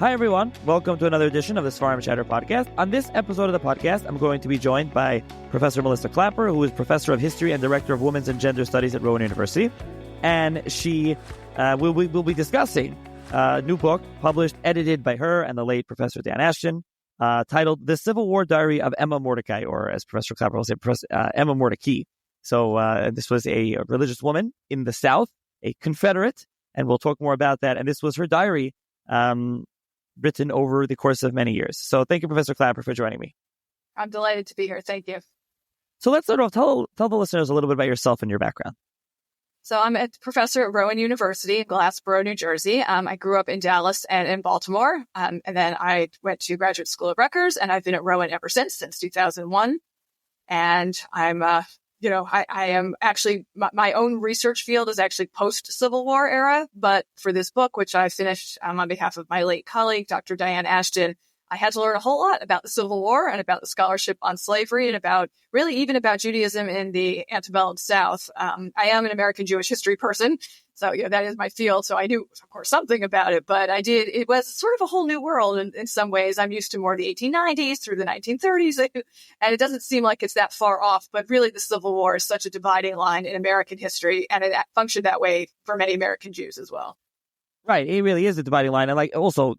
Hi, everyone. Welcome to another edition of the Farm Chatter podcast. On this episode of the podcast, I'm going to be joined by Professor Melissa Klapper, who is Professor of History and Director of Women's and Gender Studies at Rowan University. And she will be discussing a new book published, edited by her and the late Professor Dan Ashton, titled The Civil War Diary of Emma Mordecai, or as Professor Klapper will say, Emma Mordecai. So this was a religious woman in the South, a Confederate, and we'll talk more about that. And this was her diary, written over the course of many years. So thank you, Professor Klapper, for joining me. I'm delighted to be here. Thank you. So let's start off. Tell the listeners a little bit about yourself and your background. So I'm a professor at Rowan University in Glassboro, New Jersey. I grew up in Dallas and in Baltimore. And then I went to Graduate School of Rutgers, and I've been at Rowan ever since 2001. And I'm I am actually, my own research field is actually post-Civil War era. But for this book, which I finished on behalf of my late colleague, Dr. Diane Ashton, I had to learn a whole lot about the Civil War and about the scholarship on slavery and about even Judaism in the antebellum South. I am an American Jewish history person. So, that is my field. So I knew, of course, something about it, but it was sort of a whole new world in some ways. I'm used to more the 1890s through the 1930s, and it doesn't seem like it's that far off, but really the Civil War is such a dividing line in American history, and it functioned that way for many American Jews as well. Right. It really is a dividing line. And also,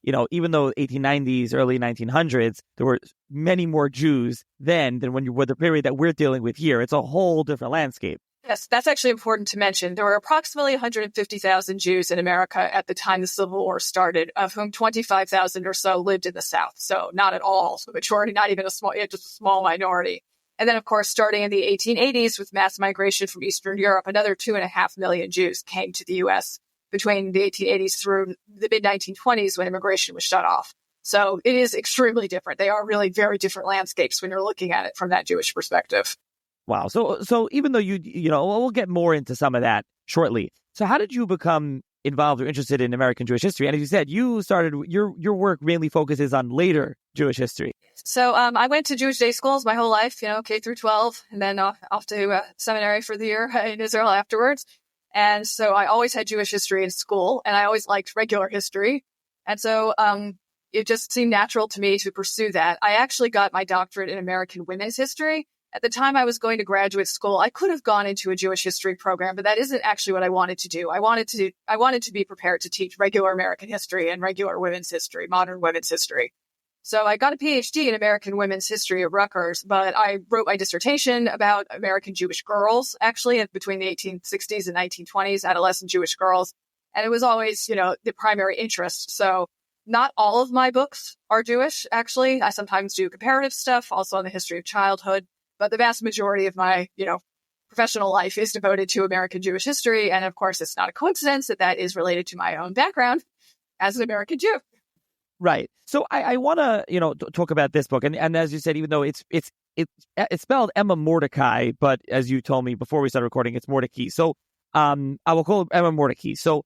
even though 1890s, early 1900s, there were many more Jews then than with the period that we're dealing with here. It's a whole different landscape. Yes, that's actually important to mention. There were approximately 150,000 Jews in America at the time the Civil War started, of whom 25,000 or so lived in the South. So not at all. So majority, not even just a small minority. And then, of course, starting in the 1880s with mass migration from Eastern Europe, another 2.5 million Jews came to the U.S. between the 1880s through the mid-1920s when immigration was shut off. So it is extremely different. They are really very different landscapes when you're looking at it from that Jewish perspective. Wow. So even though we'll get more into some of that shortly. So how did you become involved or interested in American Jewish history? And as you said, you started, your work mainly focuses on later Jewish history. So I went to Jewish day schools my whole life, K through 12, and then off to seminary for the year in Israel afterwards. And so I always had Jewish history in school, and I always liked regular history. And so it just seemed natural to me to pursue that. I actually got my doctorate in American women's history. At the time I was going to graduate school, I could have gone into a Jewish history program, but that isn't actually what I wanted to do. I wanted to be prepared to teach regular American history and regular women's history, modern women's history. So I got a PhD in American women's history at Rutgers, but I wrote my dissertation about American Jewish girls, actually, between the 1860s and 1920s, adolescent Jewish girls. And it was always, the primary interest. So not all of my books are Jewish, actually. I sometimes do comparative stuff, also on the history of childhood. But the vast majority of my, professional life is devoted to American Jewish history. And of course, it's not a coincidence that is related to my own background as an American Jew. Right. So I want to, talk about this book. And as you said, even though it's spelled Emma Mordecai, but as you told me before we started recording, it's Mordecai. So I will call it Emma Mordecai. So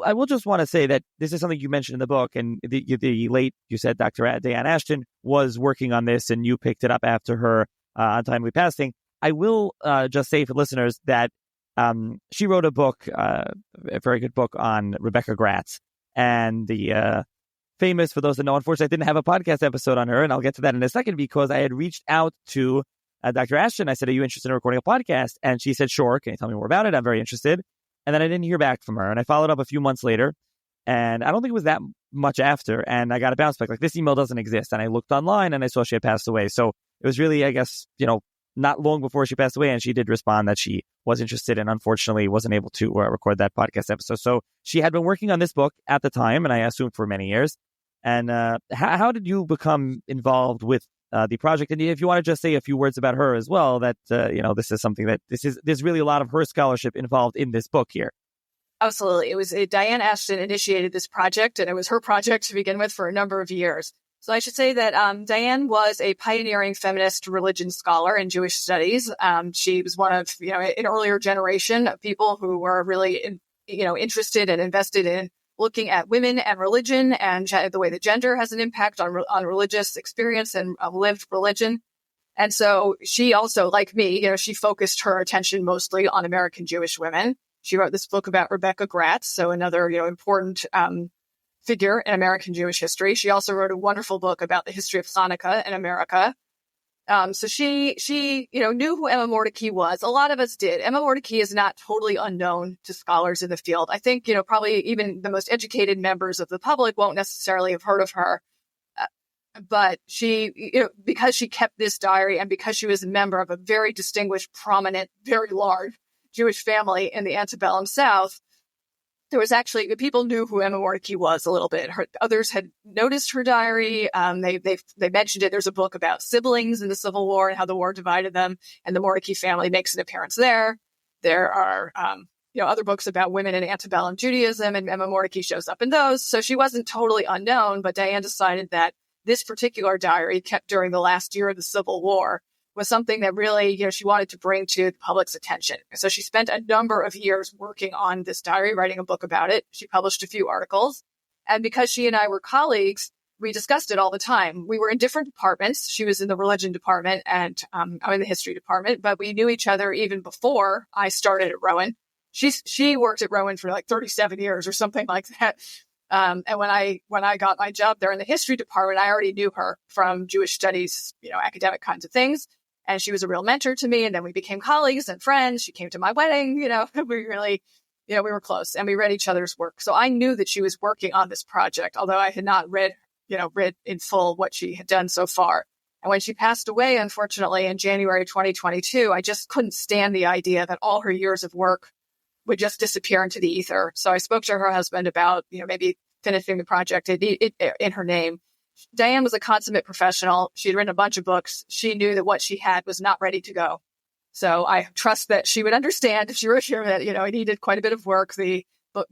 I will just want to say that this is something you mentioned in the book, and the late, you said, Dr. Diane Ashton was working on this, and you picked it up after her untimely passing. I will just say for listeners that she wrote a book, a very good book on Rebecca Gratz, and the famous, for those that know, unfortunately, I didn't have a podcast episode on her, and I'll get to that in a second, because I had reached out to Dr. Ashton. I said, are you interested in recording a podcast? And she said, sure. Can you tell me more about it? I'm very interested. And then I didn't hear back from her, and I followed up a few months later, and I don't think it was that much after, and I got a bounce back, like, this email doesn't exist. And I looked online, and I saw she had passed away. So it was really, I guess, not long before she passed away, and she did respond that she was interested and unfortunately wasn't able to record that podcast episode. So she had been working on this book at the time, and I assume for many years. And how did you become involved with the project? And if you want to just say a few words about her as well, that, this is something that there's really a lot of her scholarship involved in this book here. Absolutely. It was Diane Ashton initiated this project, and it was her project to begin with for a number of years. So I should say that Diane was a pioneering feminist religion scholar in Jewish studies. She was one of, an earlier generation of people who were really, interested and invested in looking at women and religion and the way that gender has an impact on religious experience and lived religion. And so she also, like me, she focused her attention mostly on American Jewish women. She wrote this book about Rebecca Gratz, so another, important figure in American Jewish history. She also wrote a wonderful book about the history of Hanukkah in America. So she knew who Emma Mordecai was. A lot of us did. Emma Mordecai is not totally unknown to scholars in the field. I think, probably even the most educated members of the public won't necessarily have heard of her. But she, because she kept this diary and because she was a member of a very distinguished, prominent, very large Jewish family in the antebellum South, there was actually, people knew who Emma Mordecai was a little bit. Others had noticed her diary. They mentioned it. There's a book about siblings in the Civil War and how the war divided them, and the Mordecai family makes an appearance there. There are, other books about women in antebellum Judaism, and Emma Mordecai shows up in those. So she wasn't totally unknown, but Diane decided that this particular diary, kept during the last year of the Civil War, was something that really, she wanted to bring to the public's attention. So she spent a number of years working on this diary, writing a book about it. She published a few articles. And because she and I were colleagues, we discussed it all the time. We were in different departments. She was in the religion department and I'm in the history department, but we knew each other even before I started at Rowan. She worked at Rowan for like 37 years or something like that. And when I got my job there in the history department, I already knew her from Jewish studies, academic kinds of things. And she was a real mentor to me. And then we became colleagues and friends. She came to my wedding. We really, we were close and we read each other's work. So I knew that she was working on this project, although I had not read in full what she had done so far. And when she passed away, unfortunately, in January 2022, I just couldn't stand the idea that all her years of work would just disappear into the ether. So I spoke to her husband about, maybe finishing the project in her name. Diane was a consummate professional. She had written a bunch of books. She knew that what she had was not ready to go. So I trust that she would understand if she were here that, it needed quite a bit of work. The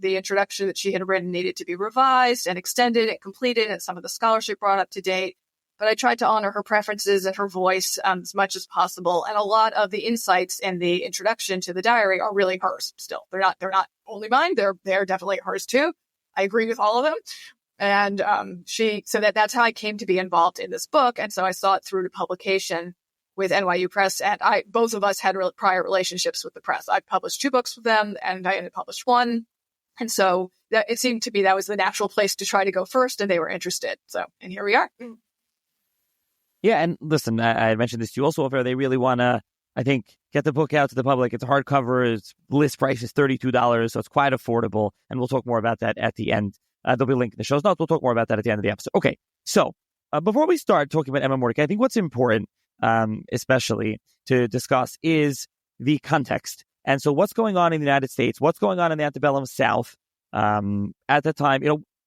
introduction that she had written needed to be revised and extended and completed, and some of the scholarship brought up to date. But I tried to honor her preferences and her voice as much as possible. And a lot of the insights in the introduction to the diary are really hers still. They're not only mine. They're definitely hers too. I agree with all of them. And that's how I came to be involved in this book. And so I saw it through to publication with NYU Press. And both of us had prior relationships with the press. I published 2 books with them and I had published 1. And so it seemed to be that was the natural place to try to go first. And they were interested. And here we are. Yeah. And listen, I mentioned this to you also, if they really want to, I think, get the book out to the public. It's a hardcover. Its list price is $32. So it's quite affordable. And we'll talk more about that at the end. There'll be a link in the show notes. We'll talk more about that at the end of the episode. Okay, so before we start talking about Emma Mordecai, I think what's important, especially to discuss, is the context. And so what's going on in the United States, what's going on in the antebellum South at the time.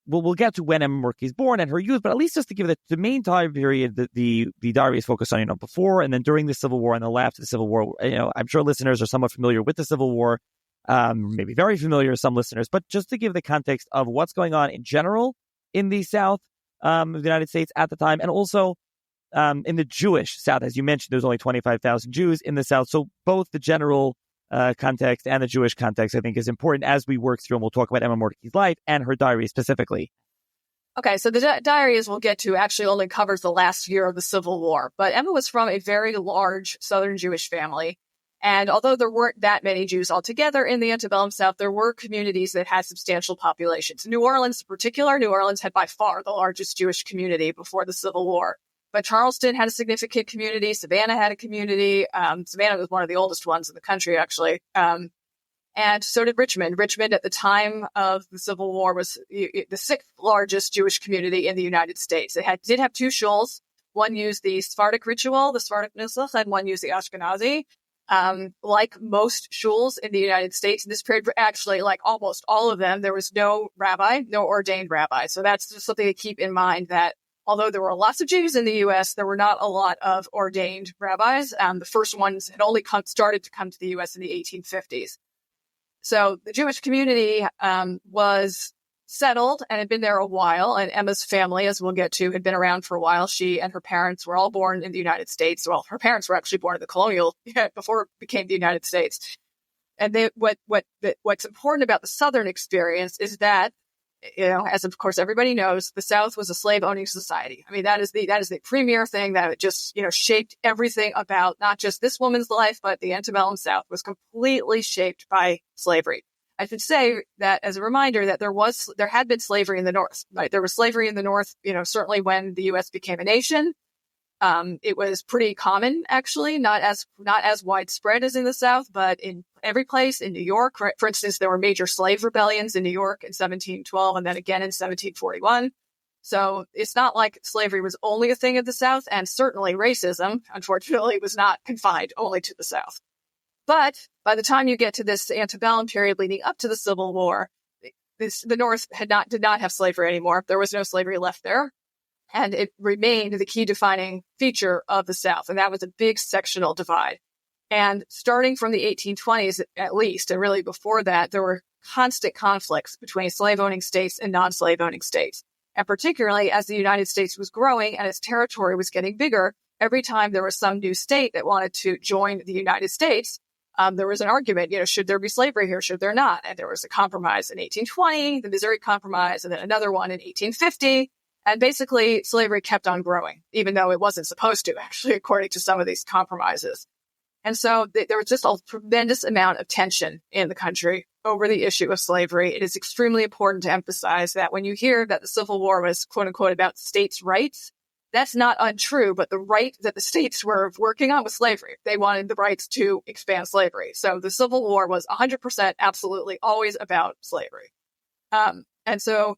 We'll get to when Emma Mordecai is born and her youth, but at least just to give the main time period that the diary is focused on, before and then during the Civil War and then after the Civil War. I'm sure listeners are somewhat familiar with the Civil War. Maybe very familiar to some listeners, but just to give the context of what's going on in general in the South of the United States at the time, and also in the Jewish South. As you mentioned, there's only 25,000 Jews in the South. So both the general context and the Jewish context, I think, is important as we work through, and we'll talk about Emma Mordecai's life and her diary specifically. Okay, so the diary, as we'll get to, actually only covers the last year of the Civil War. But Emma was from a very large Southern Jewish family. And although there weren't that many Jews altogether in the antebellum South, there were communities that had substantial populations. New Orleans in particular, New Orleans had by far the largest Jewish community before the Civil War. But Charleston had a significant community. Savannah had a community. Savannah was one of the oldest ones in the country, actually. And so did Richmond. Richmond, at the time of the Civil War, was the 6th largest Jewish community in the United States. It did have 2 shuls. One used the Sephardic ritual, the Sephardic Nusach, and one used the Ashkenazi. Like most shuls in the United States in this period, actually, like almost all of them, there was no rabbi, no ordained rabbi. So that's just something to keep in mind, that although there were lots of Jews in the U.S., there were not a lot of ordained rabbis. The first ones had only started to come to the U.S. in the 1850s. So the Jewish community was settled and had been there a while. And Emma's family, as we'll get to, had been around for a while. She and her parents were all born in the United States. Well, her parents were actually born in the colonial before it became the United States. And what's important about the Southern experience is that, as of course everybody knows, the South was a slave-owning society. I mean, that is the premier thing that just, shaped everything about not just this woman's life, but the antebellum South was completely shaped by slavery. I should say that as a reminder that there had been slavery in the North, right? There was slavery in the North, certainly when the U.S. became a nation. It was pretty common, actually, not as widespread as in the South, but in every place in New York. Right? For instance, there were major slave rebellions in New York in 1712 and then again in 1741. So it's not like slavery was only a thing of the South, and certainly racism, unfortunately, was not confined only to the South. But by the time you get to this antebellum period leading up to the Civil War, the North did not have slavery anymore. There was no slavery left there. And it remained the key defining feature of the South. And that was a big sectional divide. And starting from the 1820s, at least, and really before that, there were constant conflicts between slave-owning states and non-slave-owning states. And particularly as the United States was growing and its territory was getting bigger, every time there was some new state that wanted to join the United States, there was an argument, should there be slavery here? Should there not? And there was a compromise in 1820, the Missouri Compromise, and then another one in 1850. And basically, slavery kept on growing, even though it wasn't supposed to, actually, according to some of these compromises. And so there was just a tremendous amount of tension in the country over the issue of slavery. It is extremely important to emphasize that when you hear that the Civil War was, quote unquote, about states' rights, that's not untrue, but the right that the states were working on was slavery. They wanted the rights to expand slavery. So the Civil War was 100% absolutely always about slavery. And so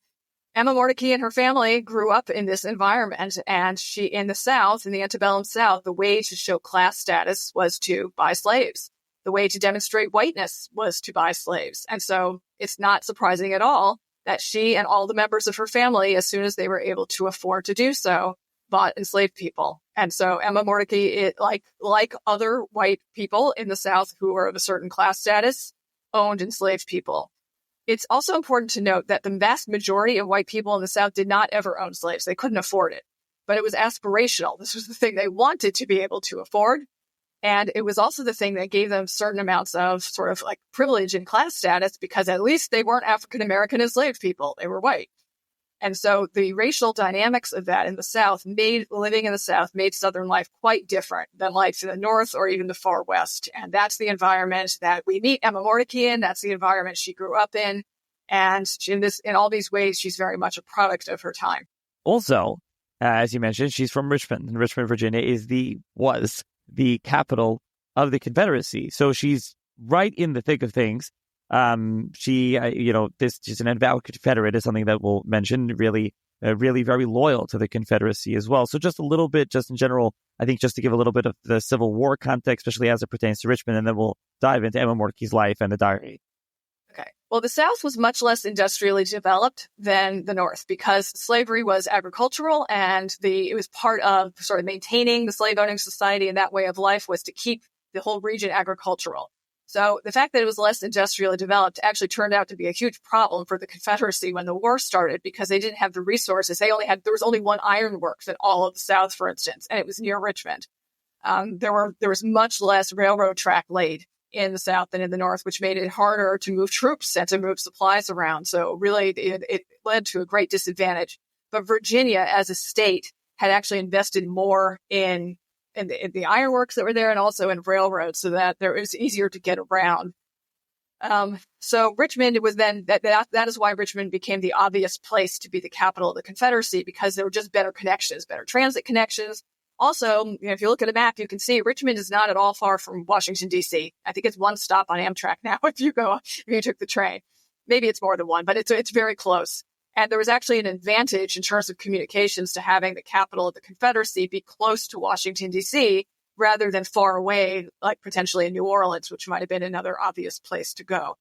Emma Mordecai and her family grew up in this environment, and in the South, in the antebellum South, the way to show class status was to buy slaves. The way to demonstrate whiteness was to buy slaves. And so it's not surprising at all that she and all the members of her family, as soon as they were able to afford to do so, bought enslaved people. And so Emma Mordecai, like other white people in the South who were of a certain class status, owned enslaved people. It's also important to note that the vast majority of white people in the South did not ever own slaves. They couldn't afford it. But it was aspirational. This was the thing they wanted to be able to afford. And it was also the thing that gave them certain amounts of sort of like privilege and class status, because at least they weren't African-American enslaved people. They were white. And so the racial dynamics of that in the South living in the South made Southern life quite different than life in the North or even the far West. And that's the environment that we meet Emma Mordecai in. That's the environment she grew up in. And in all these ways, she's very much a product of her time. Also, as you mentioned, she's from Richmond, and Richmond, Virginia was the capital of the Confederacy. So she's right in the thick of things. She's an avowed Confederate is something that we'll mention, really very loyal to the Confederacy as well. So just a little bit, just in general, I think just to give a little bit of the Civil War context, especially as it pertains to Richmond, and then we'll dive into Emma Mordecai's life and the diary. Okay. Well, the South was much less industrially developed than the North because slavery was agricultural, and it was part of sort of maintaining the slave-owning society, and that way of life was to keep the whole region agricultural. So the fact that it was less industrially developed actually turned out to be a huge problem for the Confederacy when the war started, because they didn't have the resources. There was only one ironworks in all of the South, for instance, and it was near Richmond. There was much less railroad track laid in the South than in the North, which made it harder to move troops and to move supplies around. So really, it led to a great disadvantage. But Virginia, as a state, had actually invested more in the ironworks that were there and also in railroads, so that it was easier to get around. So Richmond was then, that is why Richmond became the obvious place to be the capital of the Confederacy, because there were just better connections, better transit connections. Also, if you look at a map, you can see Richmond is not at all far from Washington, D.C. I think it's one stop on Amtrak now if you took the train. Maybe it's more than one, but it's very close. And there was actually an advantage in terms of communications to having the capital of the Confederacy be close to Washington, D.C., rather than far away, like potentially in New Orleans, which might have been another obvious place to go.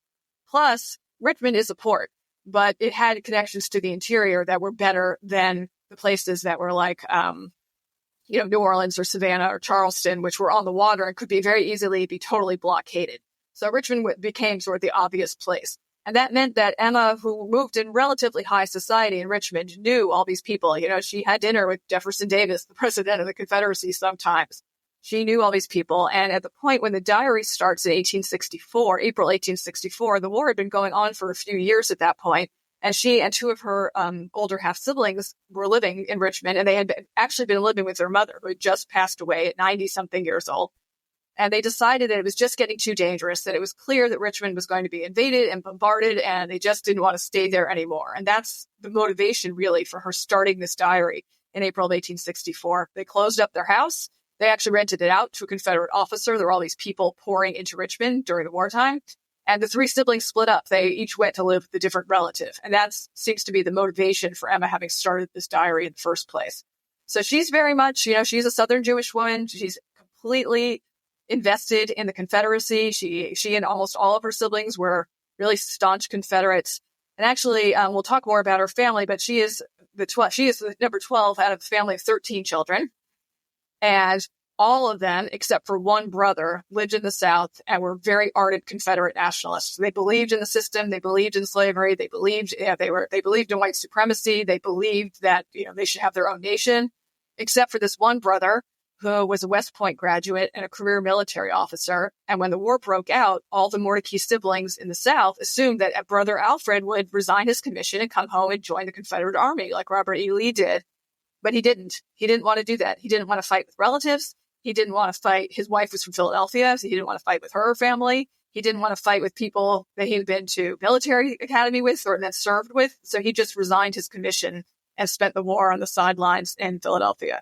Plus, Richmond is a port, but it had connections to the interior that were better than the places that were like, New Orleans or Savannah or Charleston, which were on the water and could very easily be totally blockaded. So Richmond became sort of the obvious place. And that meant that Emma, who moved in relatively high society in Richmond, knew all these people. She had dinner with Jefferson Davis, the president of the Confederacy, sometimes. She knew all these people. And at the point when the diary starts in April 1864, the war had been going on for a few years at that point. And she and two of her older half-siblings were living in Richmond, and they had actually been living with their mother, who had just passed away at 90-something years old. And they decided that it was just getting too dangerous, that it was clear that Richmond was going to be invaded and bombarded, and they just didn't want to stay there anymore. And that's the motivation, really, for her starting this diary in April of 1864. They closed up their house. They actually rented it out to a Confederate officer. There were all these people pouring into Richmond during the wartime. And the three siblings split up. They each went to live with a different relative. And that seems to be the motivation for Emma having started this diary in the first place. So she's very much, she's a Southern Jewish woman. She's completely invested in the Confederacy. She and almost all of her siblings were really staunch Confederates. And actually, we'll talk more about her family, but she is the number 12 out of a family of 13 children. And all of them, except for one brother, lived in the South and were very ardent Confederate nationalists. They believed in the system. They believed in slavery. They believed in white supremacy. They believed that they should have their own nation, except for this one brother who was a West Point graduate and a career military officer. And when the war broke out, all the Mordecai siblings in the South assumed that brother Alfred would resign his commission and come home and join the Confederate Army like Robert E. Lee did. But he didn't. He didn't want to do that. He didn't want to fight with relatives. He didn't want to fight. His wife was from Philadelphia, so he didn't want to fight with her family. He didn't want to fight with people that he had been to military academy with or that served with. So he just resigned his commission and spent the war on the sidelines in Philadelphia.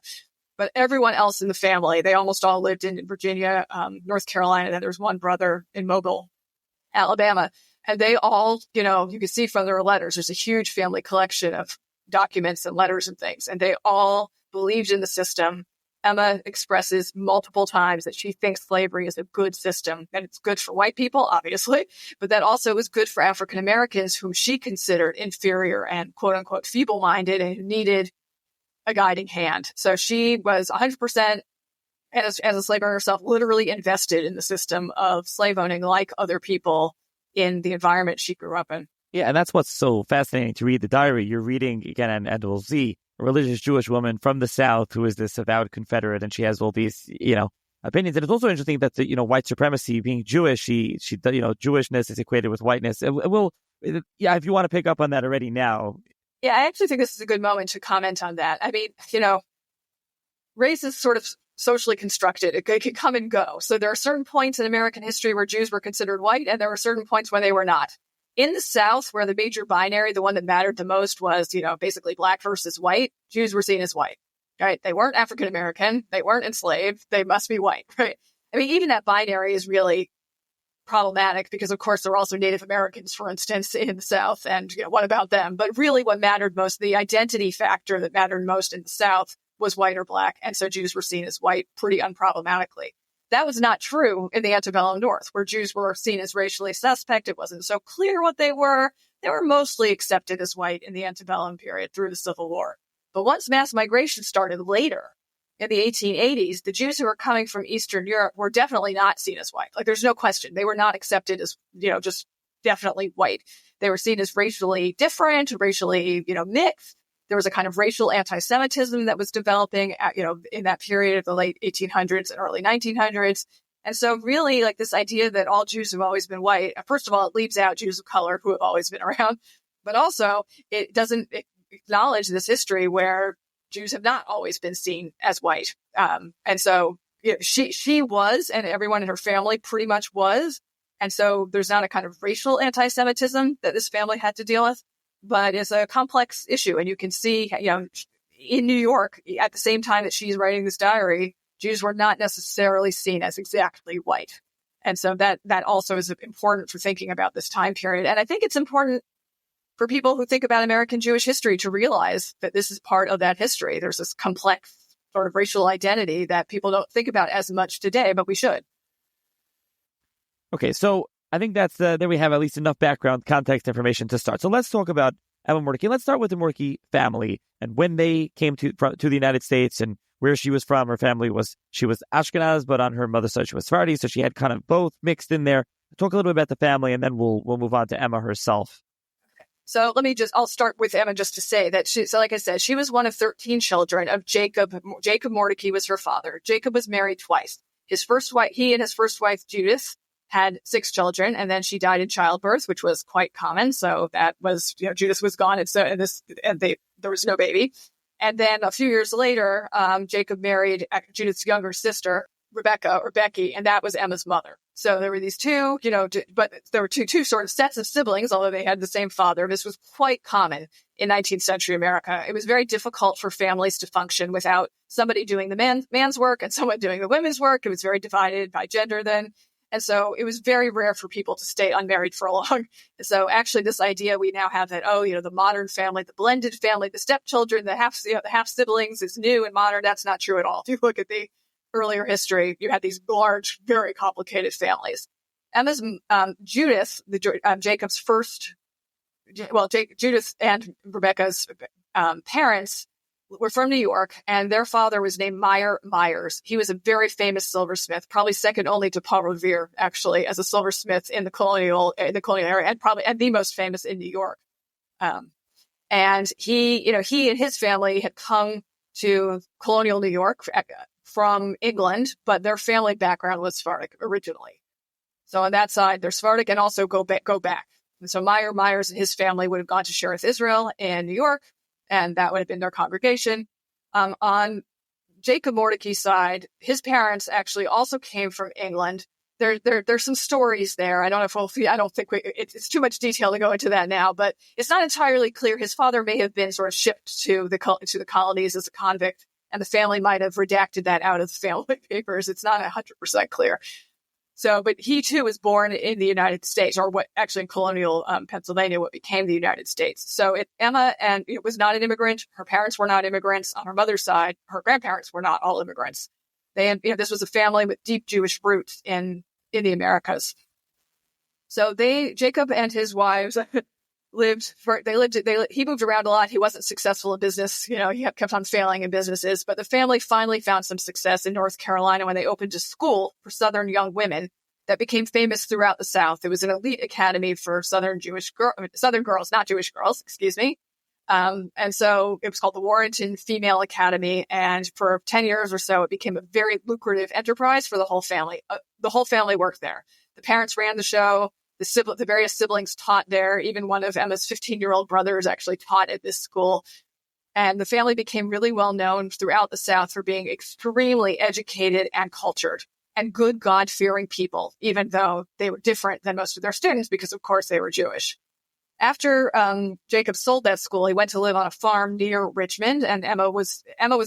But everyone else in the family, they almost all lived in Virginia, North Carolina. And there was one brother in Mobile, Alabama. And they all, you can see from their letters, there's a huge family collection of documents and letters and things. And they all believed in the system. Emma expresses multiple times that she thinks slavery is a good system, and it's good for white people, obviously, but that also was good for African Americans, whom she considered inferior and quote unquote feeble-minded and who needed a guiding hand. So she was 100% as a slave owner herself, literally invested in the system of slave owning like other people in the environment she grew up in. Yeah, and that's what's so fascinating to read the diary. You're reading, again, and we'll see, a religious Jewish woman from the South who is this avowed Confederate, and she has all these, opinions. And it's also interesting that the, white supremacy, being Jewish, she Jewishness is equated with whiteness. If you want to pick up on that already now. Yeah, I actually think this is a good moment to comment on that. I mean, race is sort of socially constructed. It can come and go. So there are certain points in American history where Jews were considered white, and there were certain points when they were not. In the South, where the major binary, the one that mattered the most was, basically black versus white, Jews were seen as white, right? They weren't African American. They weren't enslaved. They must be white, right? I mean, even that binary is really problematic because, of course, there were also Native Americans, for instance, in the South. And what about them? But really what mattered most, the identity factor that mattered most in the South was white or black. And so Jews were seen as white pretty unproblematically. That was not true in the antebellum North, where Jews were seen as racially suspect. It wasn't so clear what they were. They were mostly accepted as white in the antebellum period through the Civil War. But once mass migration started later, in the 1880s, the Jews who were coming from Eastern Europe were definitely not seen as white. Like, there's no question. They were not accepted as, just definitely white. They were seen as racially different, racially, mixed. There was a kind of racial anti-Semitism that was developing, in that period of the late 1800s and early 1900s. And so really, like, this idea that all Jews have always been white, first of all, it leaves out Jews of color who have always been around, but also it doesn't acknowledge this history where Jews have not always been seen as white. And so she was, and everyone in her family pretty much was. And so there's not a kind of racial anti-Semitism that this family had to deal with. But it's a complex issue. And you can see, in New York, at the same time that she's writing this diary, Jews were not necessarily seen as exactly white. And so that also is important for thinking about this time period. And I think it's important for people who think about American Jewish history to realize that this is part of that history. There's this complex sort of racial identity that people don't think about as much today, but we should. Okay, so I think that's there we have at least enough background context information to start. So let's talk about Emma Mordecai. Let's start with the Mordecai family and when they came to the United States and where she was from. Her family was Ashkenaz, but on her mother's side she was Sephardi, so she had kind of both mixed in there. Talk a little bit about the family, and then we'll move on to Emma herself. So I'll start with Emma just to say that like I said, she was one of 13 children of Jacob. Jacob Mordecai was her father. Jacob was married twice. He and his first wife, Judith, had 6 children, and then she died in childbirth, which was quite common. So that was, Judith was gone, there was no baby. And then a few years later, Jacob married Judith's younger sister, Rebecca or Becky, and that was Emma's mother. So there were these two, but there were two sort of sets of siblings, although they had the same father. This was quite common in 19th century America. It was very difficult for families to function without somebody doing the man's work and someone doing the women's work. It was very divided by gender then. And so it was very rare for people to stay unmarried for long. So actually this idea we now have that, the modern family, the blended family, the stepchildren, the half siblings is new and modern. That's not true at all. If you look at the earlier history, you had these large, very complicated families. Emma's Judith, Jacob's first, Judith and Rebecca's parents were from New York, and their father was named Myers. He was a very famous silversmith, probably second only to Paul Revere, actually, as a silversmith in the colonial area, and the most famous in New York. And he and his family had come to colonial New York from England, but their family background was Sephardic originally. So on that side, they're Sephardic and also go back. And so Myers and his family would have gone to Sherith Israel in New York, and that would have been their congregation. On Jacob Mordecai's side, his parents actually also came from England. There's some stories there. I don't think it's too much detail to go into that now, but it's not entirely clear. His father may have been sort of shipped to the colonies as a convict, and the family might have redacted that out of the family papers. It's not 100% clear. So, but he too was born in the United States, or what actually in colonial Pennsylvania, what became the United States. So Emma was not an immigrant. Her parents were not immigrants. On her mother's side, her grandparents were not all immigrants. This was a family with deep Jewish roots in the Americas. So Jacob and his wives he moved around a lot. He wasn't successful in business. He kept on failing in businesses, but the family finally found some success in North Carolina when they opened a school for Southern young women that became famous throughout the South. It was an elite academy for Southern girls, not Jewish girls, excuse me. And so it was called the Warrenton Female Academy. And for 10 years or so, it became a very lucrative enterprise for the whole family. The whole family worked there. The parents ran the show. The various siblings taught there. Even one of Emma's 15-year-old brothers actually taught at this school. And the family became really well known throughout the South for being extremely educated and cultured and good God-fearing people, even though they were different than most of their students because, of course, they were Jewish. After Jacob sold that school, he went to live on a farm near Richmond, and Emma was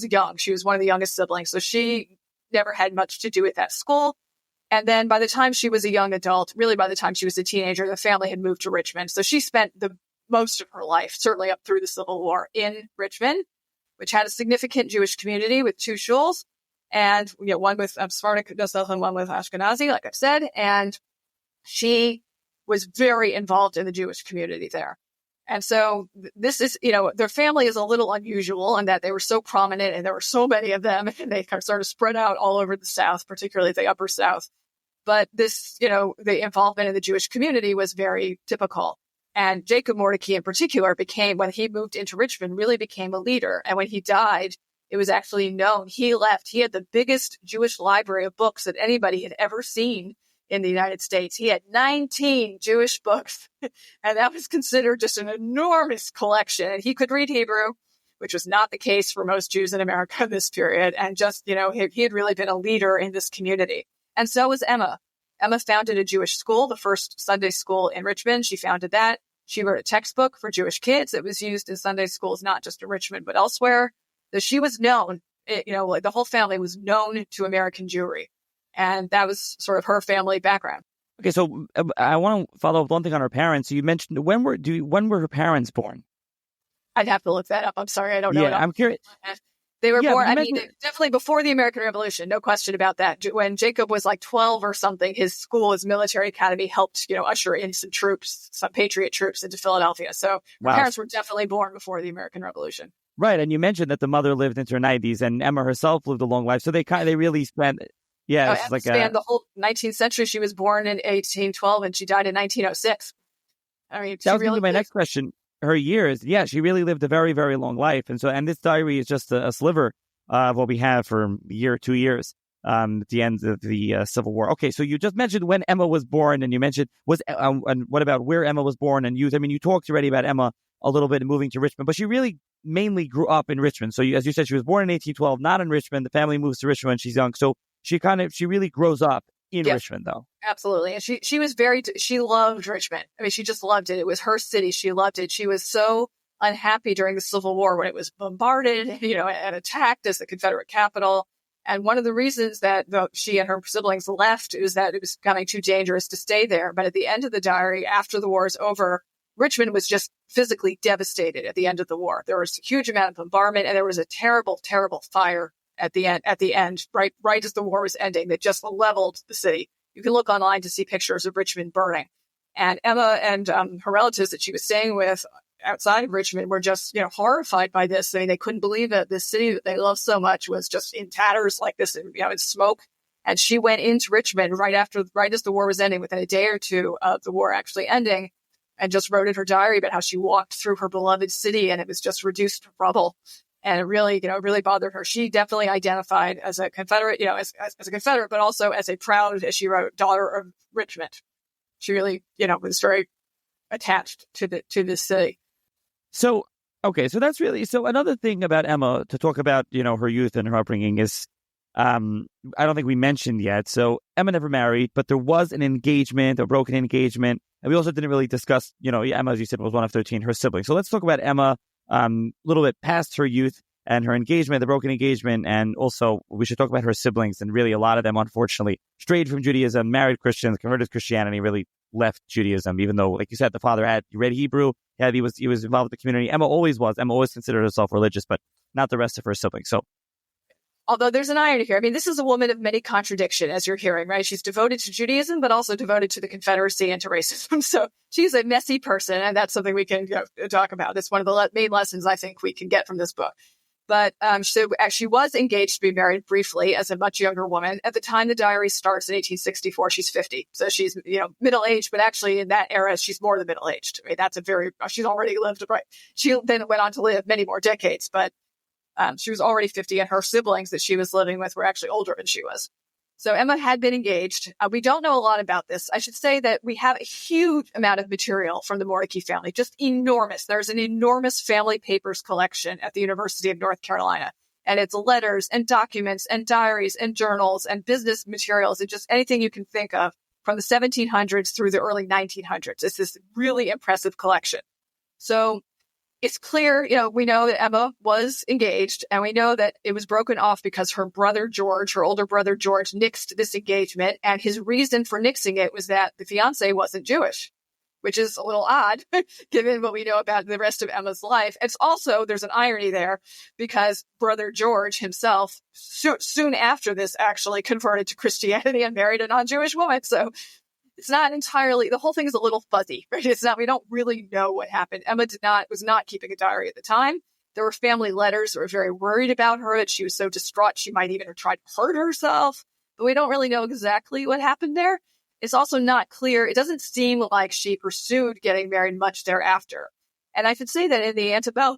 young. She was one of the youngest siblings, so she never had much to do with that school. And then by the time she was a young adult, really by the time she was a teenager, the family had moved to Richmond. So she spent the most of her life, certainly up through the Civil War, in Richmond, which had a significant Jewish community with two shuls, and one with Sephardic and one with Ashkenazi, like I've said. And she was very involved in the Jewish community there. And so this is, their family is a little unusual in that they were so prominent and there were so many of them, and they kind of sort of spread out all over the South, particularly the Upper South. But this, the involvement in the Jewish community was very typical. And Jacob Mordecai in particular when he moved into Richmond, really became a leader. And when he died, it was actually known. He had the biggest Jewish library of books that anybody had ever seen in the United States. He had 19 Jewish books, and that was considered just an enormous collection. And he could read Hebrew, which was not the case for most Jews in America in this period. And just, he had really been a leader in this community. And so was Emma. Emma founded a Jewish school, the first Sunday school in Richmond. She founded that. She wrote a textbook for Jewish kids that was used in Sunday schools, not just in Richmond, but elsewhere. So she was known, the whole family was known to American Jewry. And that was sort of her family background. Okay, so I want to follow up one thing on her parents. You mentioned when were her parents born? I'd have to look that up. I'm sorry, I don't know. Yeah, I'm curious. They were born, definitely before the American Revolution, no question about that. When Jacob was like 12 or something, his school, his military academy helped, usher in some patriot troops into Philadelphia. So her parents were definitely born before the American Revolution. Right, and you mentioned that the mother lived into her 90s, and Emma herself lived a long life. So they really spent, Emma spanned the whole 19th century. She was born in 1812, and she died in 1906. I mean, that was really my next question. Her years, she really lived a very, very long life. And this diary is just a sliver of what we have for a year, 2 years at the end of the Civil War. Okay, so you just mentioned when Emma was born, and you mentioned and what about where Emma was born and youth? I mean, you talked already about Emma a little bit moving to Richmond, but she really mainly grew up in Richmond. So as you said, she was born in 1812, not in Richmond. The family moves to Richmond when she's young. So she really grows up in Yes, Richmond, though. absolutely. And she loved Richmond. I mean, she just loved it. It was her city. She loved it. She was so unhappy during the Civil War when it was bombarded, and attacked as the Confederate capital. And one of the reasons that she and her siblings left is that it was becoming too dangerous to stay there. But at the end of the diary, after the war is over, Richmond was just physically devastated at the end of the war. There was a huge amount of bombardment, and there was a terrible, terrible fire at the end, right as the war was ending, that just leveled the city. You can look online to see pictures of Richmond burning. And Emma and her relatives that she was staying with outside of Richmond were just, horrified by this. I mean, they couldn't believe it. This city that they loved so much was just in tatters like this, in smoke. And she went into Richmond right as the war was ending, within a day or two of the war actually ending, and just wrote in her diary about how she walked through her beloved city and it was just reduced to rubble. And it really, really bothered her. She definitely identified as a Confederate, as a Confederate, but also as a proud, as she wrote, daughter of Richmond. She really, was very attached to this city. So, okay, so that's really, so another thing about Emma to talk about, her youth and her upbringing is, I don't think we mentioned yet. So Emma never married, but there was an engagement, a broken engagement. And we also didn't really discuss, Emma, as you said, was one of 13, her siblings. So let's talk about Emma a little bit past her youth and her engagement, the broken engagement. And also we should talk about her siblings. And really a lot of them, unfortunately, strayed from Judaism, married Christians, converted to Christianity, really left Judaism, even though, like you said, the father he read Hebrew. Yeah, he was involved with the community. Emma always considered herself religious, but not the rest of her siblings. So, although there's an irony here. I mean, this is a woman of many contradictions, as you're hearing, right? She's devoted to Judaism, but also devoted to the Confederacy and to racism. So she's a messy person, and that's something we can talk about. It's one of the main lessons I think we can get from this book. But so she was engaged to be married briefly as a much younger woman. At the time the diary starts in 1864, she's 50. So she's, middle-aged, but actually in that era, she's more than middle-aged. I mean, she's already lived, right? She then went on to live many more decades, but she was already 50, and her siblings that she was living with were actually older than she was. So Emma had been engaged. We don't know a lot about this. I should say that we have a huge amount of material from the Mordecai family, just enormous. There's an enormous family papers collection at the University of North Carolina. And it's letters and documents and diaries and journals and business materials and just anything you can think of from the 1700s through the early 1900s. It's this really impressive collection. So it's clear, we know that Emma was engaged, and we know that it was broken off because her older brother George, nixed this engagement. And his reason for nixing it was that the fiancé wasn't Jewish, which is a little odd given what we know about the rest of Emma's life. It's also, there's an irony there, because brother George himself, soon after this, actually converted to Christianity and married a non-Jewish woman. So it's not entirely, the whole thing is a little fuzzy, right? We don't really know what happened. Emma was not keeping a diary at the time. There were family letters that were very worried about her, that she was so distraught she might even have tried to hurt herself. But we don't really know exactly what happened there. It's also not clear. It doesn't seem like she pursued getting married much thereafter. And I should say that in the antebellum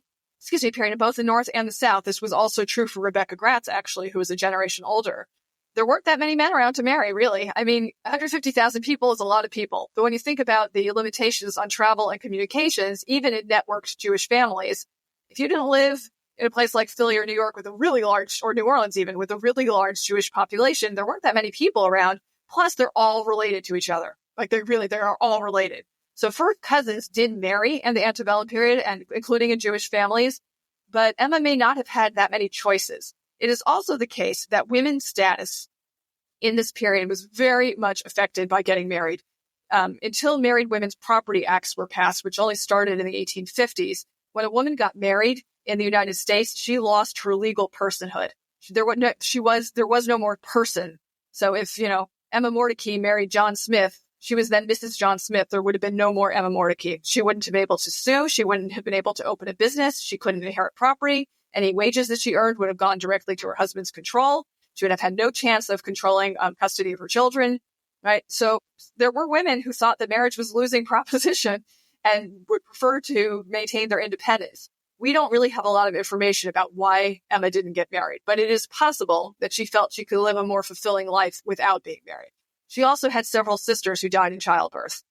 period, in both the North and the South, this was also true for Rebecca Gratz, actually, who was a generation older. There weren't that many men around to marry, really. I mean, 150,000 people is a lot of people. But when you think about the limitations on travel and communications, even in networked Jewish families, if you didn't live in a place like Philly or New York with a really large, or New Orleans even, with a really large Jewish population, there weren't that many people around. Plus, they're all related to each other. They are all related. So first cousins did marry in the antebellum period, and including in Jewish families. But Emma may not have had that many choices. It is also the case that women's status in this period was very much affected by getting married. Until Married Women's Property Acts were passed, which only started in the 1850s, when a woman got married in the United States, she lost her legal personhood. There was no more person. So if, Emma Mordecai married John Smith, she was then Mrs. John Smith. There would have been no more Emma Mordecai. She wouldn't have been able to sue. She wouldn't have been able to open a business. She couldn't inherit property. Any wages that she earned would have gone directly to her husband's control. She would have had no chance of controlling custody of her children, right? So there were women who thought that marriage was a losing proposition and would prefer to maintain their independence. We don't really have a lot of information about why Emma didn't get married, but it is possible that she felt she could live a more fulfilling life without being married. She also had several sisters who died in childbirth,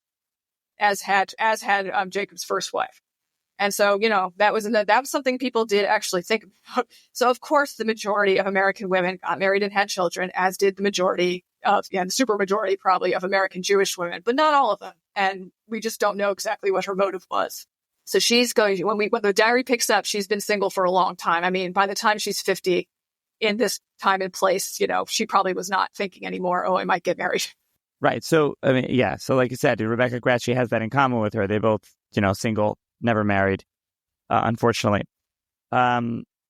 as had Jacob's first wife. And so, that was something people did actually think about. So, of course, the majority of American women got married and had children, as did the majority the super majority probably of American Jewish women, but not all of them. And we just don't know exactly what her motive was. So she's going, when the diary picks up, she's been single for a long time. I mean, by the time she's 50 in this time and place, she probably was not thinking anymore, oh, I might get married. Right. So, I mean, yeah. So like you said, Rebecca Gratz, has that in common with her. They both, single, never married, unfortunately.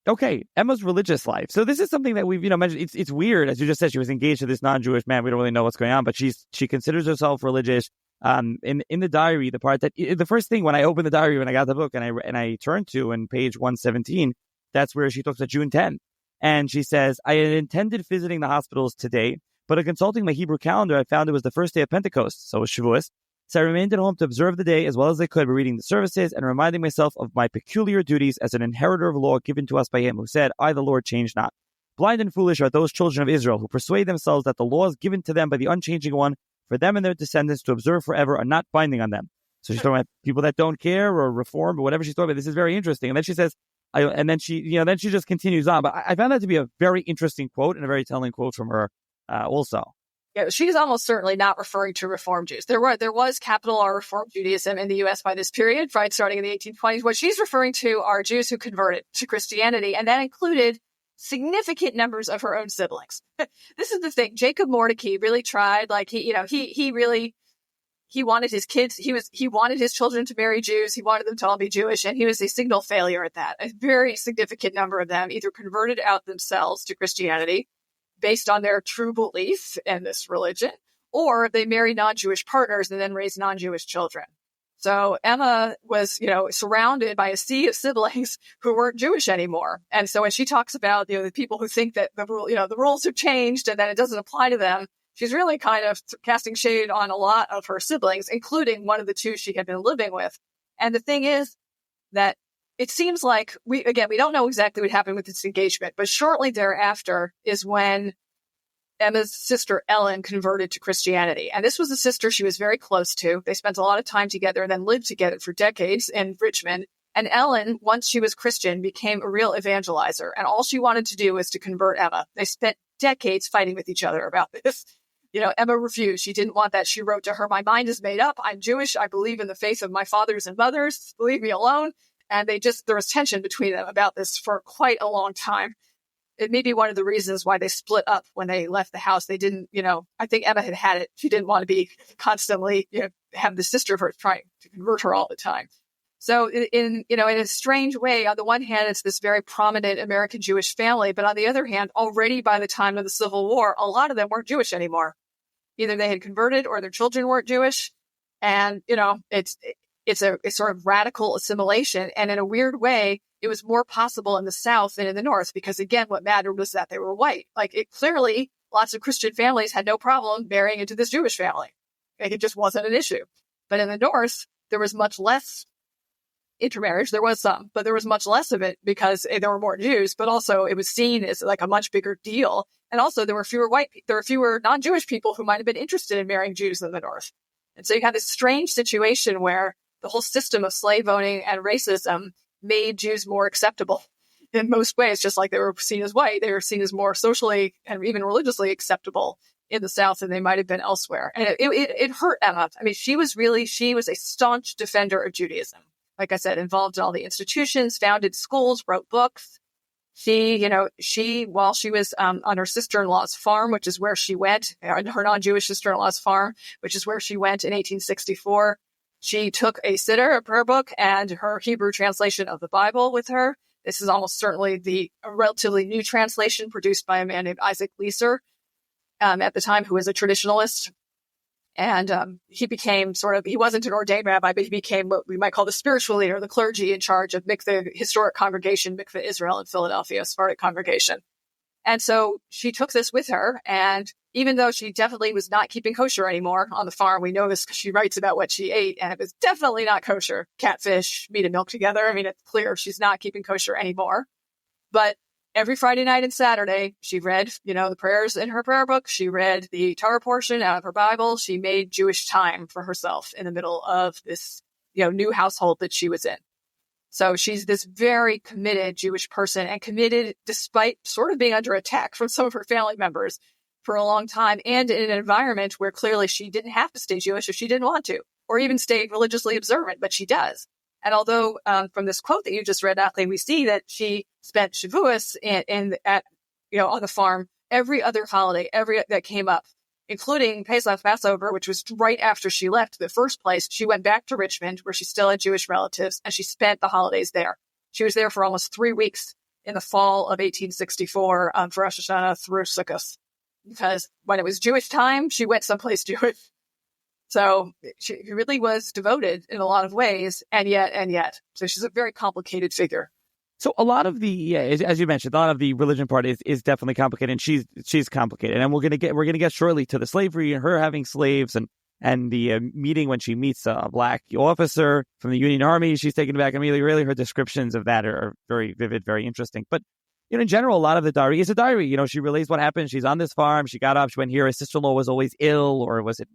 Okay. Emma's religious life. So this is something that we've, mentioned. It's weird. As you just said, she was engaged to this non-Jewish man. We don't really know what's going on, but she considers herself religious. In the diary, the part that the first thing when I opened the diary, when I got the book and I turned to in page 117, that's where she talks about June 10th. And she says, I had intended visiting the hospitals today, but in consulting my Hebrew calendar, I found it was the first day of Pentecost, so it was Shavuos. So I remained at home to observe the day as well as I could by reading the services and reminding myself of my peculiar duties as an inheritor of law given to us by him who said, I, the Lord, change not. Blind and foolish are those children of Israel who persuade themselves that the laws given to them by the unchanging one for them and their descendants to observe forever are not binding on them. So she's talking about people that don't care or reform or whatever she's talking about. This is very interesting. And then she says, then she just continues on. But I found that to be a very interesting quote and a very telling quote from her also. Yeah, she's almost certainly not referring to Reform Jews. There was capital R Reform Judaism in the U.S. by this period, right, starting in the 1820s. What she's referring to are Jews who converted to Christianity, and that included significant numbers of her own siblings. This is the thing. Jacob Mordecai really tried. Like he wanted his kids. He wanted his children to marry Jews. He wanted them to all be Jewish, and he was a signal failure at that. A very significant number of them either converted out themselves to Christianity based on their true belief in this religion, or they married non-Jewish partners and then raised non-Jewish children. So Emma was, surrounded by a sea of siblings who weren't Jewish anymore. And so when she talks about, the people who think that the rules have changed and that it doesn't apply to them, she's really kind of casting shade on a lot of her siblings, including one of the two she had been living with. And the thing is that it seems like we don't know exactly what happened with this engagement, but shortly thereafter is when Emma's sister Ellen converted to Christianity. And this was a sister she was very close to. They spent a lot of time together and then lived together for decades in Richmond. And Ellen, once she was Christian, became a real evangelizer. And all she wanted to do was to convert Emma. They spent decades fighting with each other about this. Emma refused. She didn't want that. She wrote to her, my mind is made up. I'm Jewish. I believe in the faith of my fathers and mothers. Leave me alone. And there was tension between them about this for quite a long time. It may be one of the reasons why they split up when they left the house. They didn't, I think Emma had it. She didn't want to be constantly, have the sister of hers trying to convert her all the time. So in a strange way, on the one hand, it's this very prominent American Jewish family. But on the other hand, already by the time of the Civil War, a lot of them weren't Jewish anymore. Either they had converted or their children weren't Jewish. And, it's a sort of radical assimilation. And in a weird way, it was more possible in the South than in the North, because again, what mattered was that they were white. Clearly, lots of Christian families had no problem marrying into this Jewish family. It just wasn't an issue. But in the North, there was much less intermarriage. There was some, but there was much less of it because there were more Jews, but also it was seen as like a much bigger deal. And also there were fewer non-Jewish people who might have been interested in marrying Jews in the North. And so you had this strange situation where the whole system of slave owning and racism made Jews more acceptable in most ways, just like they were seen as white. They were seen as more socially and even religiously acceptable in the South than they might have been elsewhere. And it hurt Emma. I mean, she was a staunch defender of Judaism. Like I said, involved in all the institutions, founded schools, wrote books. While she was on her sister-in-law's farm, which is where she went, her non-Jewish sister-in-law's farm, which is where she went in 1864, she took a siddur, a prayer book, and her Hebrew translation of the Bible with her. This is almost certainly a relatively new translation produced by a man named Isaac Leeser at the time, who was a traditionalist. And he became he wasn't an ordained rabbi, but he became what we might call the spiritual leader, the clergy in charge of Mikveh, historic congregation, Mikveh Israel in Philadelphia, Sephardic congregation. And so she took this with her. And even though she definitely was not keeping kosher anymore on the farm, we know this because she writes about what she ate, and it was definitely not kosher. Catfish, meat and milk together. I mean, it's clear she's not keeping kosher anymore. But every Friday night and Saturday, she read, the prayers in her prayer book. She read the Torah portion out of her Bible. She made Jewish time for herself in the middle of this, new household that she was in. So she's this very committed Jewish person, and committed despite sort of being under attack from some of her family members for a long time, and in an environment where clearly she didn't have to stay Jewish if she didn't want to, or even stay religiously observant, but she does. And although from this quote that you just read, Natalie, we see that she spent Shavuos on the farm every other holiday, that came up, including Pesach, Passover, which was right after she left the first place. She went back to Richmond, where she still had Jewish relatives, and she spent the holidays there. She was there for almost 3 weeks in the fall of 1864 for Rosh Hashanah through Sukkot, because when it was Jewish time, she went someplace Jewish. So she really was devoted in a lot of ways, and yet. So she's a very complicated figure. So a lot of the, as you mentioned, a lot of the religion part is definitely complicated, and she's complicated. And we're gonna get shortly to the slavery and her having slaves, and the meeting when she meets a black officer from the Union Army. She's taken aback. I mean, really, her descriptions of that are very vivid, very interesting. But in general, a lot of the diary is a diary. She relays what happened. She's on this farm. She got up. She went here. Her sister-in-law was always ill, or was it,